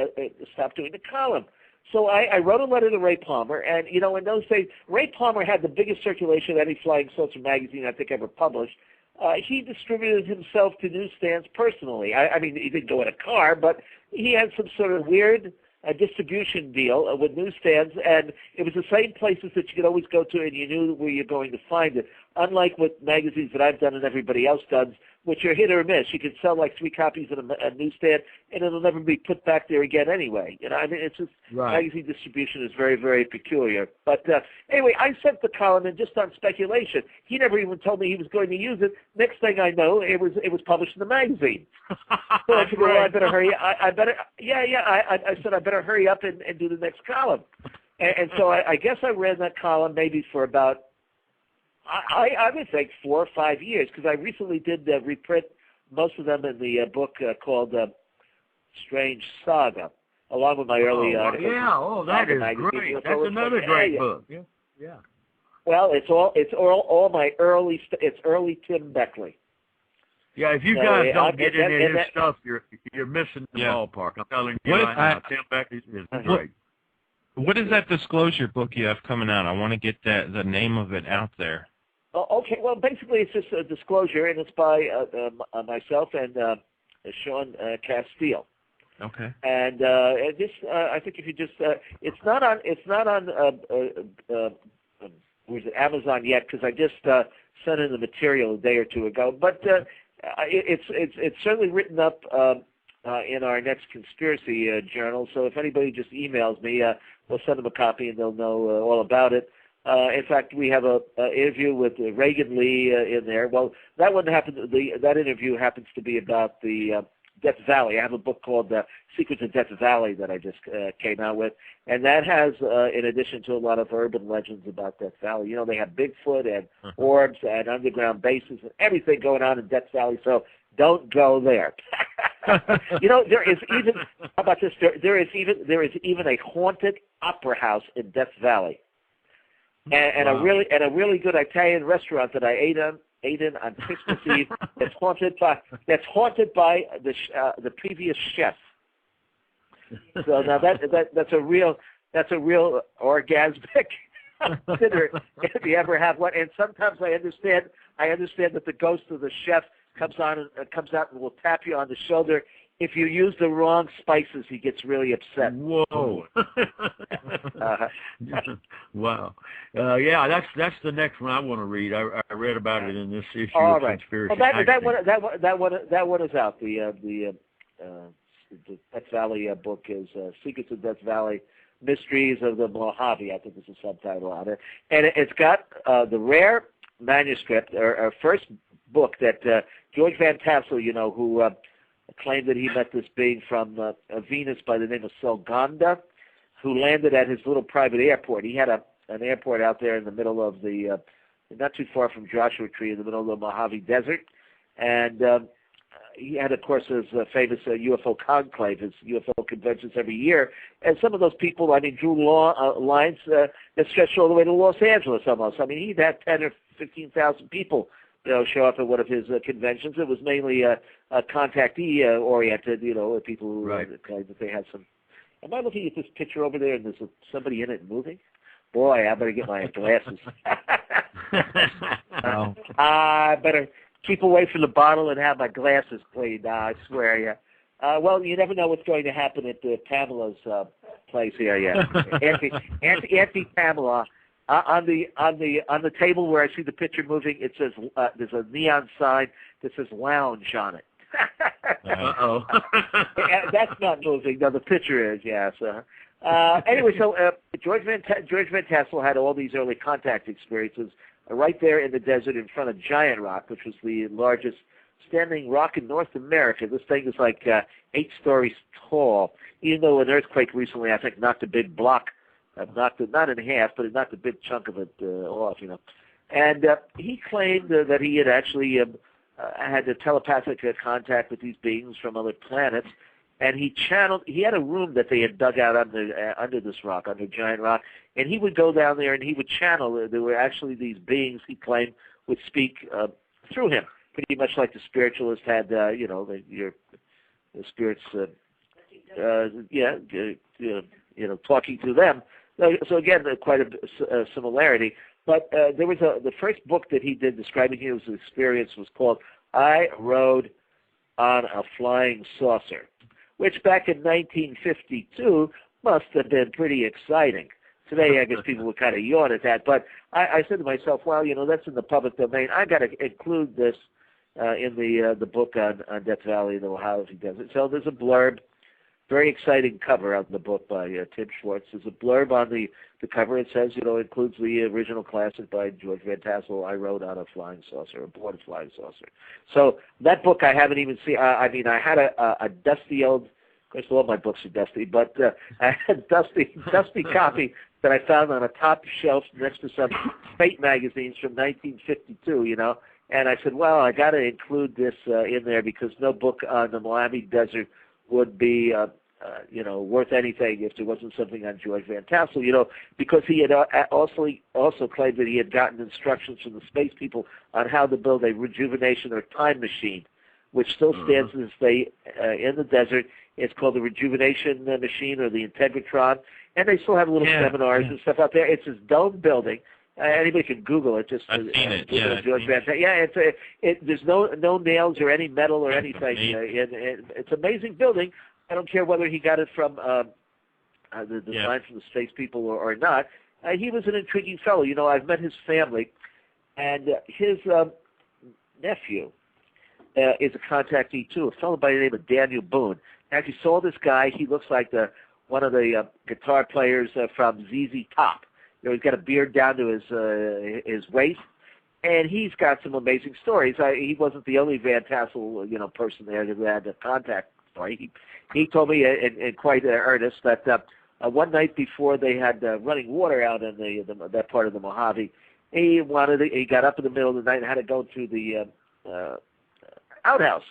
stopped doing the column. So I wrote a letter to Ray Palmer. And, in those days, Ray Palmer had the biggest circulation of any flying saucer magazine I think ever published. He distributed himself to newsstands personally. I mean, he didn't go in a car, but he had some sort of weird distribution deal with newsstands, and it was the same places that you could always go to, and you knew where you're going to find it. Unlike with magazines that I've done and everybody else does, which are hit or miss. You can sell like 3 copies at a newsstand, and it'll never be put back there again anyway. You know, I mean, it's just magazine distribution is very, very peculiar. But anyway, I sent the column in just on speculation. He never even told me he was going to use it. Next thing I know, it was published in the magazine. So I figured, well, I better hurry. I said I better hurry up and do the next column. And so I guess I ran that column maybe for about, I would think 4 or 5 years, because I recently did reprint most of them in the book called Strange Saga, along with my early articles. That is great. That's another great book. Yeah. Well, it's all my early Tim Beckley. Yeah, if you guys don't get into his stuff, you're missing the ballpark. I'm telling you right now, Tim Beckley is great. What is that disclosure book you have coming out? I want to get the name of it out there. Okay, well, basically it's just a disclosure, and it's by myself and Sean Castile. Okay. And I think if you just, it's not on Amazon yet, because I just sent in the material a day or two ago. But it's certainly written up in our next conspiracy journal. So if anybody just emails me, we'll send them a copy, and they'll know all about it. In fact, we have a interview with Reagan Lee in there. Well, that one happened. That interview happens to be about the Death Valley. I have a book called Secrets of Death Valley that I just came out with, and that has, in addition to a lot of urban legends about Death Valley, you know, they have Bigfoot and orbs and underground bases and everything going on in Death Valley. So don't go there. You know, there is even, how about this? There is even a haunted opera house in Death Valley. And a really good Italian restaurant that I ate in on Christmas Eve. That's haunted by the previous chef. So now that's a real orgasmic dinner if you ever have one. And sometimes I understand that the ghost of the chef comes out and will tap you on the shoulder. If you use the wrong spices, he gets really upset. Whoa! Wow. Yeah, that's the next one I want to read. I read about it in this issue of Conspiracy. Well, that one is out. The Death Valley book is Secrets of Death Valley, Mysteries of the Mojave. I think is the subtitle on it, and it's got the rare manuscript or first book that George Van Tassel, you know, who claimed that he met this being from Venus by the name of Selgonda, who landed at his little private airport. He had an airport out there in the middle of the, not too far from Joshua Tree, in the middle of the Mojave Desert. And he had, of course, his famous UFO conclave, his UFO conventions every year. And some of those people, I mean, drew lines that stretched all the way to Los Angeles almost. I mean, he'd had 10 or 15,000 people, you know, show up at one of his conventions. It was mainly contactee-oriented, you know, people who claimed that they had some. Am I looking at this picture over there and there's somebody in it moving? Boy, I better get my glasses. I better keep away from the bottle and have my glasses cleaned. I swear, yeah. Well, you never know what's going to happen at Pamela's place here. Yeah, Auntie Pamela. On the table where I see the picture moving, it says there's a neon sign that says lounge on it. That's not moving. No, the picture is. Yeah. So anyway, so George Van Tassel had all these early contact experiences right there in the desert in front of Giant Rock, which was the largest standing rock in North America. This thing is like 8 stories tall. Even though an earthquake recently, I think, knocked a big block. Knocked it not in half, but it knocked a big chunk of it off, you know. And he claimed that he had actually had a telepathic contact with these beings from other planets, and he had a room that they had dug out under this rock, under Giant Rock, and he would go down there and he would channel. There were actually these beings, he claimed, would speak through him, pretty much like the spiritualist had, you know, the spirits, you know, talking to them. So again, quite a similarity. But there was the first book that he did describing his experience was called "I Rode on a Flying Saucer," which back in 1952 must have been pretty exciting. Today, I guess people would kind of yawn at that. But I said to myself, well, you know, that's in the public domain. I got to include this in the book on Death Valley, the Mojave Desert. So there's a blurb, very exciting cover on the book by Tim Schwartz. There's a blurb on the cover. It says, includes the original classic by George Van Tassel, I wrote on a flying saucer, aboard a flying saucer. So that book I haven't even seen. I had a dusty old, of course all my books are dusty, but I had a dusty copy that I found on a top shelf next to some fate magazines from 1952, And I said, well, I got to include this in there because no book on the Mojave Desert would be, worth anything if there wasn't something on George Van Tassel, because he had also claimed that he had gotten instructions from the space people on how to build a rejuvenation or time machine, which still stands to this day in the desert. It's called the rejuvenation machine or the integratron, and they still have little seminars and stuff out there. It's this dome building. Anybody can Google it. I've seen it. George Van Tassel. Yeah, there's no nails or any metal or anything. It's an amazing building. I don't care whether he got it from the design from the space people or not. He was an intriguing fellow. I've met his family, and his nephew is a contactee too, a fellow by the name of Daniel Boone. I actually saw this guy. He looks like one of the guitar players from ZZ Top. He's got a beard down to his waist, and he's got some amazing stories. He wasn't the only Van Tassel, person there that had a contact story. He told me in quite earnest that one night before they had running water out in that part of the Mojave, he got up in the middle of the night and had to go to the outhouse,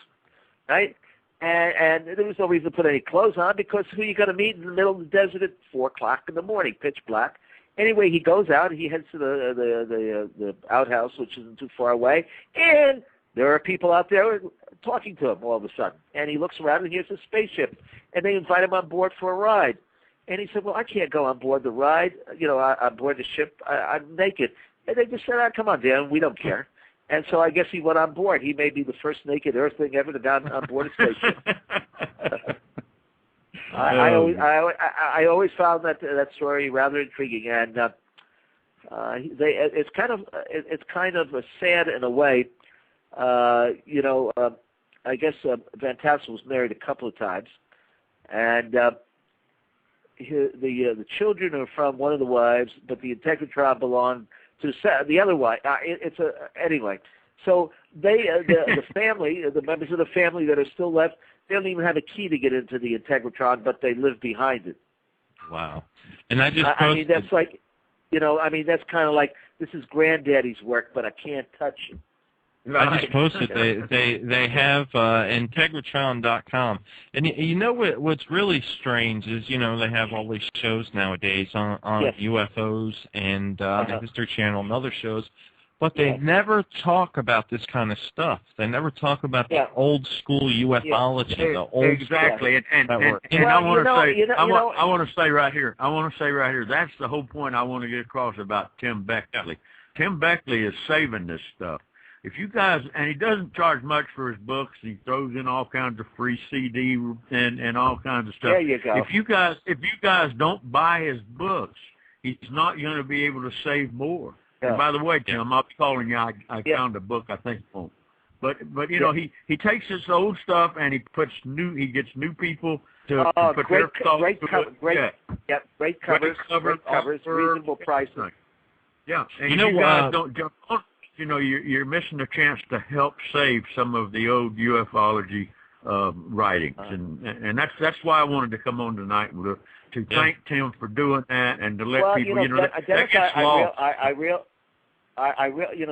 right? And there was no reason to put any clothes on because who you going to meet in the middle of the desert at 4 o'clock in the morning, pitch black? Anyway, he goes out. He heads to the outhouse, which isn't too far away, and there are people out there talking to him all of a sudden. And he looks around, and here's a spaceship, and they invite him on board for a ride. And he said, "Well, I can't go on board the ride. On board the ship, I'm naked." And they just said, "Come on, Dan, we don't care." And so I guess he went on board. He may be the first naked Earthling ever to go on board a spaceship. I always found that story rather intriguing, and it's kind of sad in a way. I guess Van Tassel was married a couple of times, and the children are from one of the wives, but the integratron belonged to the other wife. Anyway. So the family, the members of the family that are still left, they don't even have a key to get into the integratron, but they live behind it. Wow. And I just posted... that's like, that's kind of like, this is granddaddy's work, but I can't touch it. I just posted they have integratron.com, and what's really strange is they have all these shows nowadays on UFOs and the History Channel and other shows, but they never talk about this kind of stuff. They never talk about the old school ufology, the old exactly. And I want to say right here, that's the whole point I want to get across about Tim Beckley. Tim Beckley is saving this stuff. If you guys, and he doesn't charge much for his books, he throws in all kinds of free CD and all kinds of stuff. There you go. If you guys don't buy his books, he's not going to be able to save more. Yeah. And by the way, Tim, I'll be calling you. I found a book I think on. But he takes his old stuff and he gets new people to put their thoughts to it. Great covers, reasonable prices. Yeah, and you guys don't jump on. You're missing a chance to help save some of the old ufology writings, and that's why I wanted to come on tonight to thank Tim for doing that and to let people that gets lost.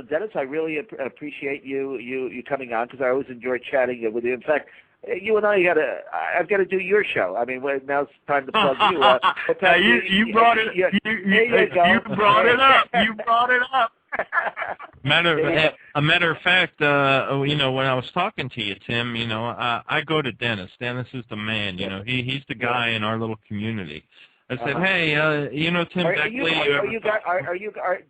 Dennis, I really appreciate you coming on because I always enjoy chatting with you. In fact, you and I've got to do your show. I mean, now it's time to plug you. You brought it. You brought it up. You brought it up. A matter of fact, when I was talking to you, Tim, I go to Dennis. Dennis is the man. He's the guy in our little community. I said, hey, Tim Beckley.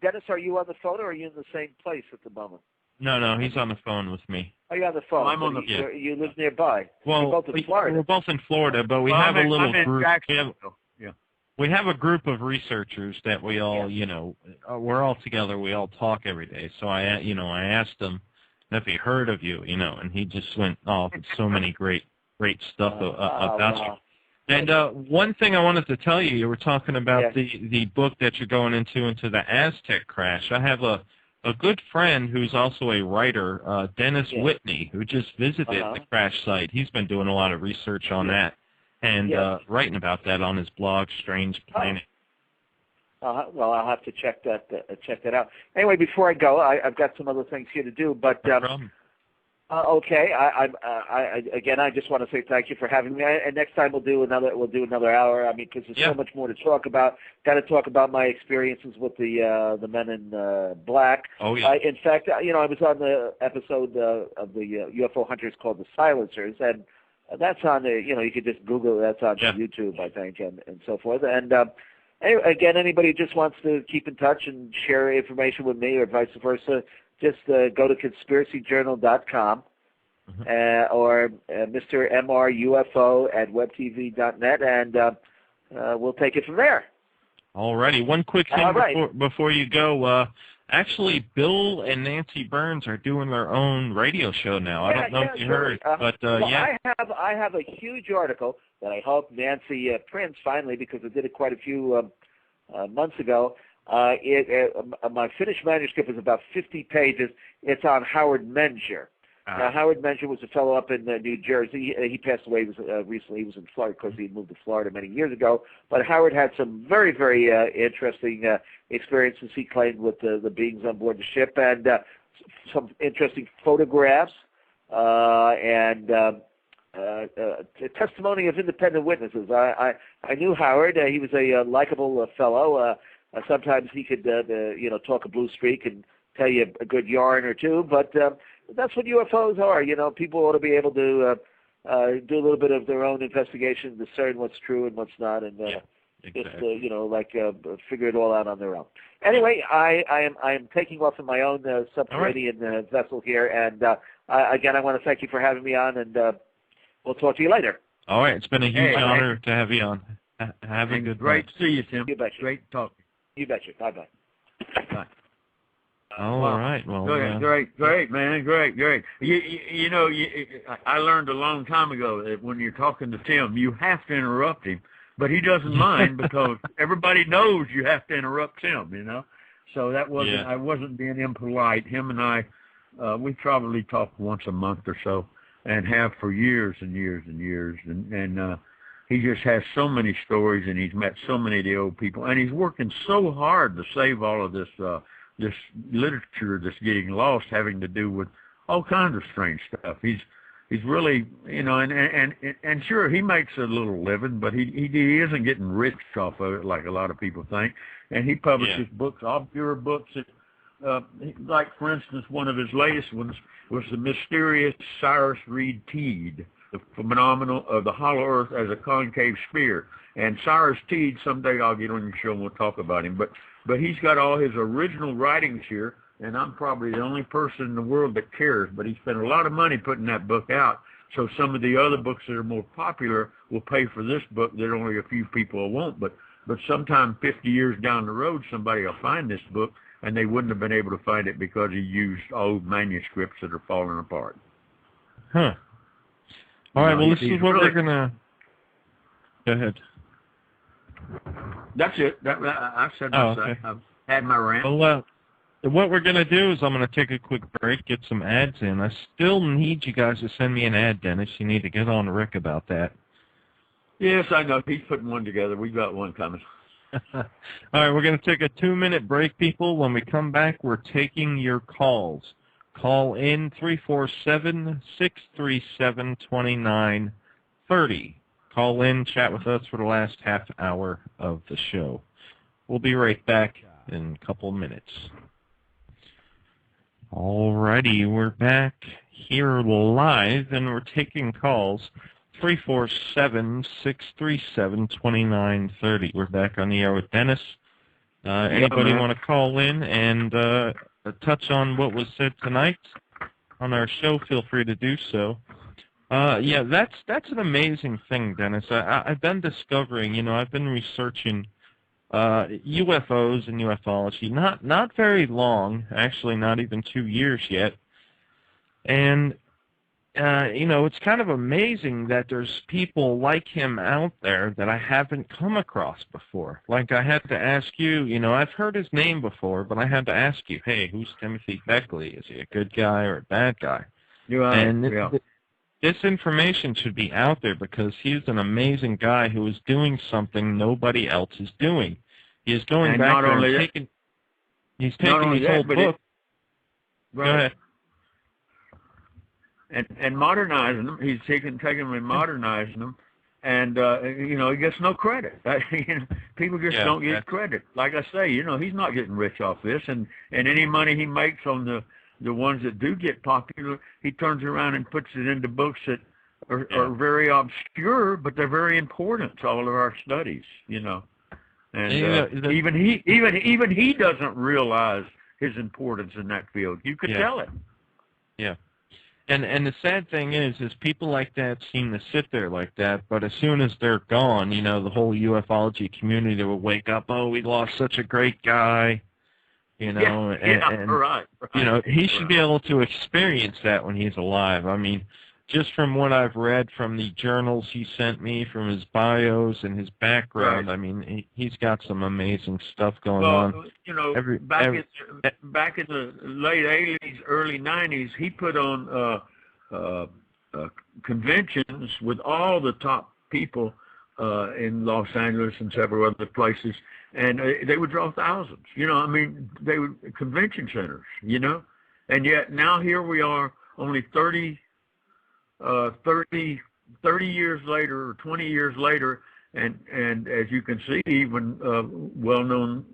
Dennis, are you on the phone or are you in the same place at the moment? No, he's on the phone with me. Are you on the phone? I'm on the phone. You live nearby. Well, we're both in Florida. We're both in Florida, but we have a little group. We have a group of researchers that we all, we're all together. We all talk every day. So I asked them, have you heard of you? You know, and he just went off with so many great stuff about you. And one thing I wanted to tell you, you were talking about the book that you're going into the Aztec crash. I have a good friend who's also a writer, Dennis Whitney, who just visited the crash site. He's been doing a lot of research on that and writing about that on his blog, Strange Planet. Well, I'll have to check that out. Anyway, before I go, I've got some other things here to do, but no problem. okay. I just want to say thank you for having me. And next time we'll do another hour. I mean, because there's so much more to talk about. Got to talk about my experiences with the Men in Black. Oh yeah. In fact, I was on the episode of the UFO Hunters called The Silencers, and that's on the. You could just Google it. That's on YouTube, I think, and so forth. And again, anybody who just wants to keep in touch and share information with me, or vice versa. Just go to conspiracyjournal.com or Mr. MRUFO@webtv.net, and we'll take it from there. All righty. One quick thing before you go. Actually, Bill and Nancy Burns are doing their own radio show now. I don't know if you heard, but I have a huge article that I hope Nancy prints finally, because I did it quite a few months ago. My finished manuscript is about 50 pages. It's on Howard Menger. Now, Howard Menger was a fellow up in New Jersey. He passed away recently. He was in Florida. Of course, he moved to Florida many years ago. But Howard had some very, very interesting experiences, he claimed, with the beings on board the ship, and some interesting photographs and testimony of independent witnesses. I knew Howard. He was a likable fellow. Sometimes he could, talk a blue streak and tell you a good yarn or two, but that's what UFOs are. People ought to be able to do a little bit of their own investigation, discern what's true and what's not, and exactly. just figure it all out on their own. Anyway, I am taking off in my own subterranean vessel here, and again, I want to thank you for having me on, and we'll talk to you later. All right, it's been a huge honor to have you on. Have a good Great night. to see you, Tim. You betcha. Great talking. You betcha. Bye-bye. Bye. All right. Well, great, man. Great. I learned a long time ago that when you're talking to Tim, you have to interrupt him, but he doesn't mind because everybody knows you have to interrupt him, So that wasn't, I wasn't being impolite. Him and I, we probably talk once a month or so, and have for years and years and years. And he just has so many stories, and he's met so many of the old people, and he's working so hard to save all of this this literature that's getting lost, having to do with all kinds of strange stuff. He's really, and sure, he makes a little living, but he isn't getting rich off of it like a lot of people think. And he publishes books, obscure books that, like, for instance, one of his latest ones was The Mysterious Cyrus Reed Teed, the phenomenon of the hollow earth as a concave sphere. And Cyrus Teed, someday I'll get on your show and we'll talk about him. But he's got all his original writings here, and I'm probably the only person in the world that cares. But he spent a lot of money putting that book out. So some of the other books that are more popular will pay for this book that only a few people won't. But sometime 50 years down the road, somebody will find this book, and they wouldn't have been able to find it because he used old manuscripts that are falling apart. Huh. All right, well, this is what we're going to... Go ahead. That's it. I've said my say. I've had my rant. Well, what we're going to do is I'm going to take a quick break, get some ads in. I still need you guys to send me an ad, Dennis. You need to get on Rick about that. Yes, I know. He's putting one together. We've got one coming. All right, we're going to take a 2-minute break, people. When we come back, we're taking your calls. Call in 347-637-2930. Call in, chat with us for the last half hour of the show. We'll be right back in a couple of minutes. All righty, we're back here live, and we're taking calls. 347-637-2930. We're back on the air with Dennis. Anybody want to call in and touch on what was said tonight on our show, feel free to do so. That's an amazing thing, Dennis. I've been discovering, I've been researching UFOs and ufology, not very long, actually not even 2 years yet. And it's kind of amazing that there's people like him out there that I haven't come across before. Like I had to ask you, I've heard his name before, but I had to ask you, hey, who's Timothy Beckley? Is he a good guy or a bad guy? This information should be out there because he's an amazing guy who is doing something nobody else is doing. He is going back there and taking his whole book. Right. Go ahead. And modernizing them. He's taking them and modernizing them, and he gets no credit. People just don't get credit. Like I say, he's not getting rich off this, and any money he makes on the ones that do get popular, he turns around and puts it into books that are very obscure, but they're very important to all of our studies. And even he doesn't realize his importance in that field. You could tell it. Yeah. And the sad thing is people like that seem to sit there like that, but as soon as they're gone, the whole ufology community will wake up, oh, we lost such a great guy, right. He should be able to experience that when he's alive. I mean, just from what I've read from the journals he sent me, from his bios and his background, I mean, he's got some amazing stuff going on. Back in the late 80s, early 90s, he put on conventions with all the top people in Los Angeles and several other places, and they would draw thousands. They were convention centers, and yet now here we are, only 30 years later or 20 years later, and as you can see, even well-known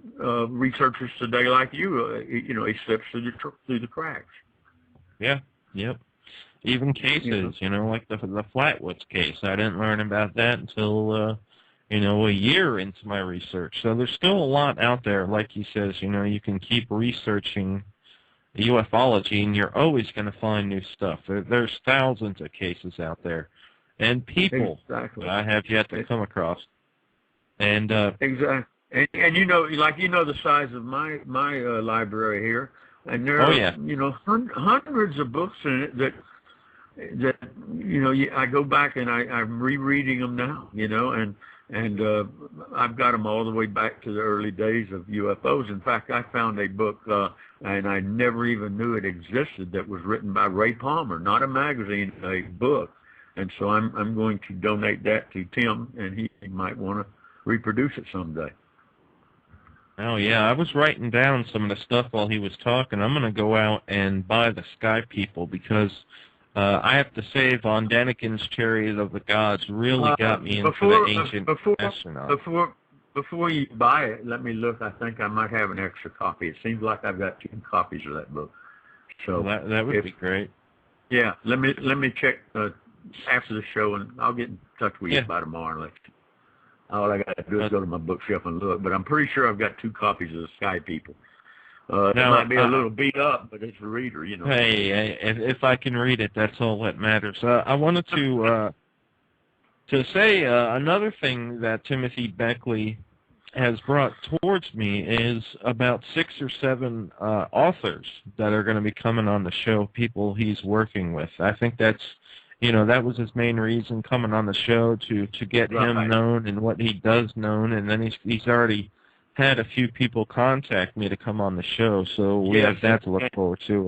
researchers today like you, he slips through the cracks. Yeah, yep. Even cases, like the Flatwoods case. I didn't learn about that until, a year into my research. So there's still a lot out there. Like he says, you can keep researching ufology, and you're always going to find new stuff. There's thousands of cases out there, and people that I have yet to come across. And exactly, and the size of my library here, and there are hundreds of books in it that I go back and I'm rereading them now, and I've got them all the way back to the early days of UFOs. In fact, I found a book, and I never even knew it existed, that was written by Ray Palmer, not a magazine, a book. And so I'm going to donate that to Tim, and he might want to reproduce it someday. Oh, yeah, I was writing down some of the stuff while he was talking. I'm going to go out and buy the Sky People, because I have to say, Von Daniken's Chariot of the Gods really got me into the ancient astronaut. Before you buy it, let me look. I think I might have an extra copy. It seems like I've got 2 copies of that book. So that would be great. Yeah, let me check after the show, and I'll get in touch with you by tomorrow. All I got to do is go to my bookshelf and look. But I'm pretty sure I've got 2 copies of the Sky People. It might be a little beat up, but it's a reader, Hey, if I can read it, that's all that matters. I wanted to say another thing that Timothy Beckley has brought towards me is about 6 or 7 authors that are going to be coming on the show, people he's working with. I think that's, that was his main reason coming on the show, to get him known and what he does known, and then he's already had a few people contact me to come on the show, so we have that to look forward to.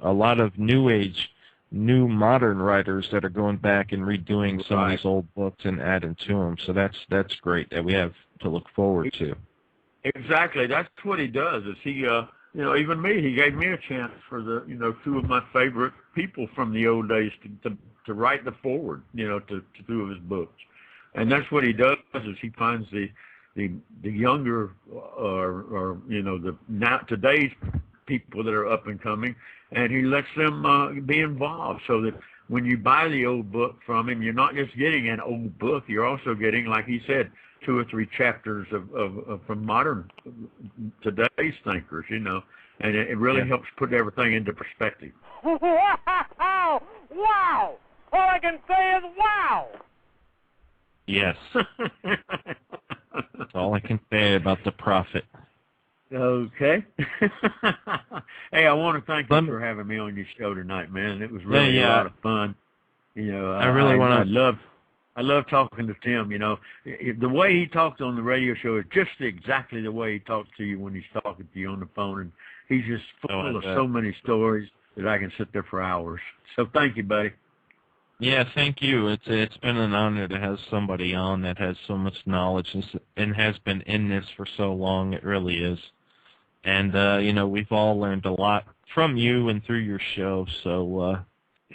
A lot of new age, new modern writers that are going back and redoing some of these old books and adding to them. So that's great that we have to look forward to. Exactly, that's what he does. Is he, even me, he gave me a chance for the, 2 of my favorite people from the old days to write the foreword, to 2 of his books, and that's what he does. Is he finds the younger, or today's people that are up and coming, and he lets them be involved, so that when you buy the old book from him, you're not just getting an old book, you're also getting, like he said, 2 or 3 chapters of from modern today's thinkers, and it really helps put everything into perspective. Wow! Wow! All I can say is wow! Yes. That's all I can say about the prophet. Okay. Hey, I want to thank you for having me on your show tonight, man. It was really a lot of fun. You know, I love talking to Tim. You know, the way he talks on the radio show is just exactly the way he talks to you when he's talking to you on the phone, and he's just full of so many stories that I can sit there for hours. So thank you, buddy. Yeah, thank you. It's been an honor to have somebody on that has so much knowledge and has been in this for so long. It really is. And, you know, we've all learned a lot from you and through your show. So,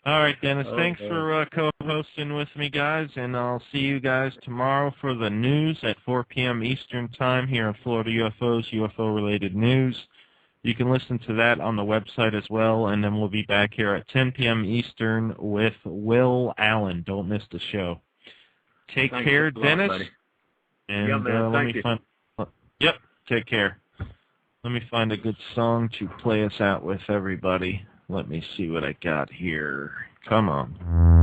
all right, Dennis, thanks for co-hosting with me, guys. And I'll see you guys tomorrow for the news at 4 p.m. Eastern Time here on Florida UFOs, UFO-related news. You can listen to that on the website as well. And then we'll be back here at 10 p.m. Eastern with Will Allen. Don't miss the show. Thanks care, Dennis. Buddy. And yeah, man, let me find. Yep, take care. Let me find a good song to play us out with, everybody. Let me see what I got here. Come on.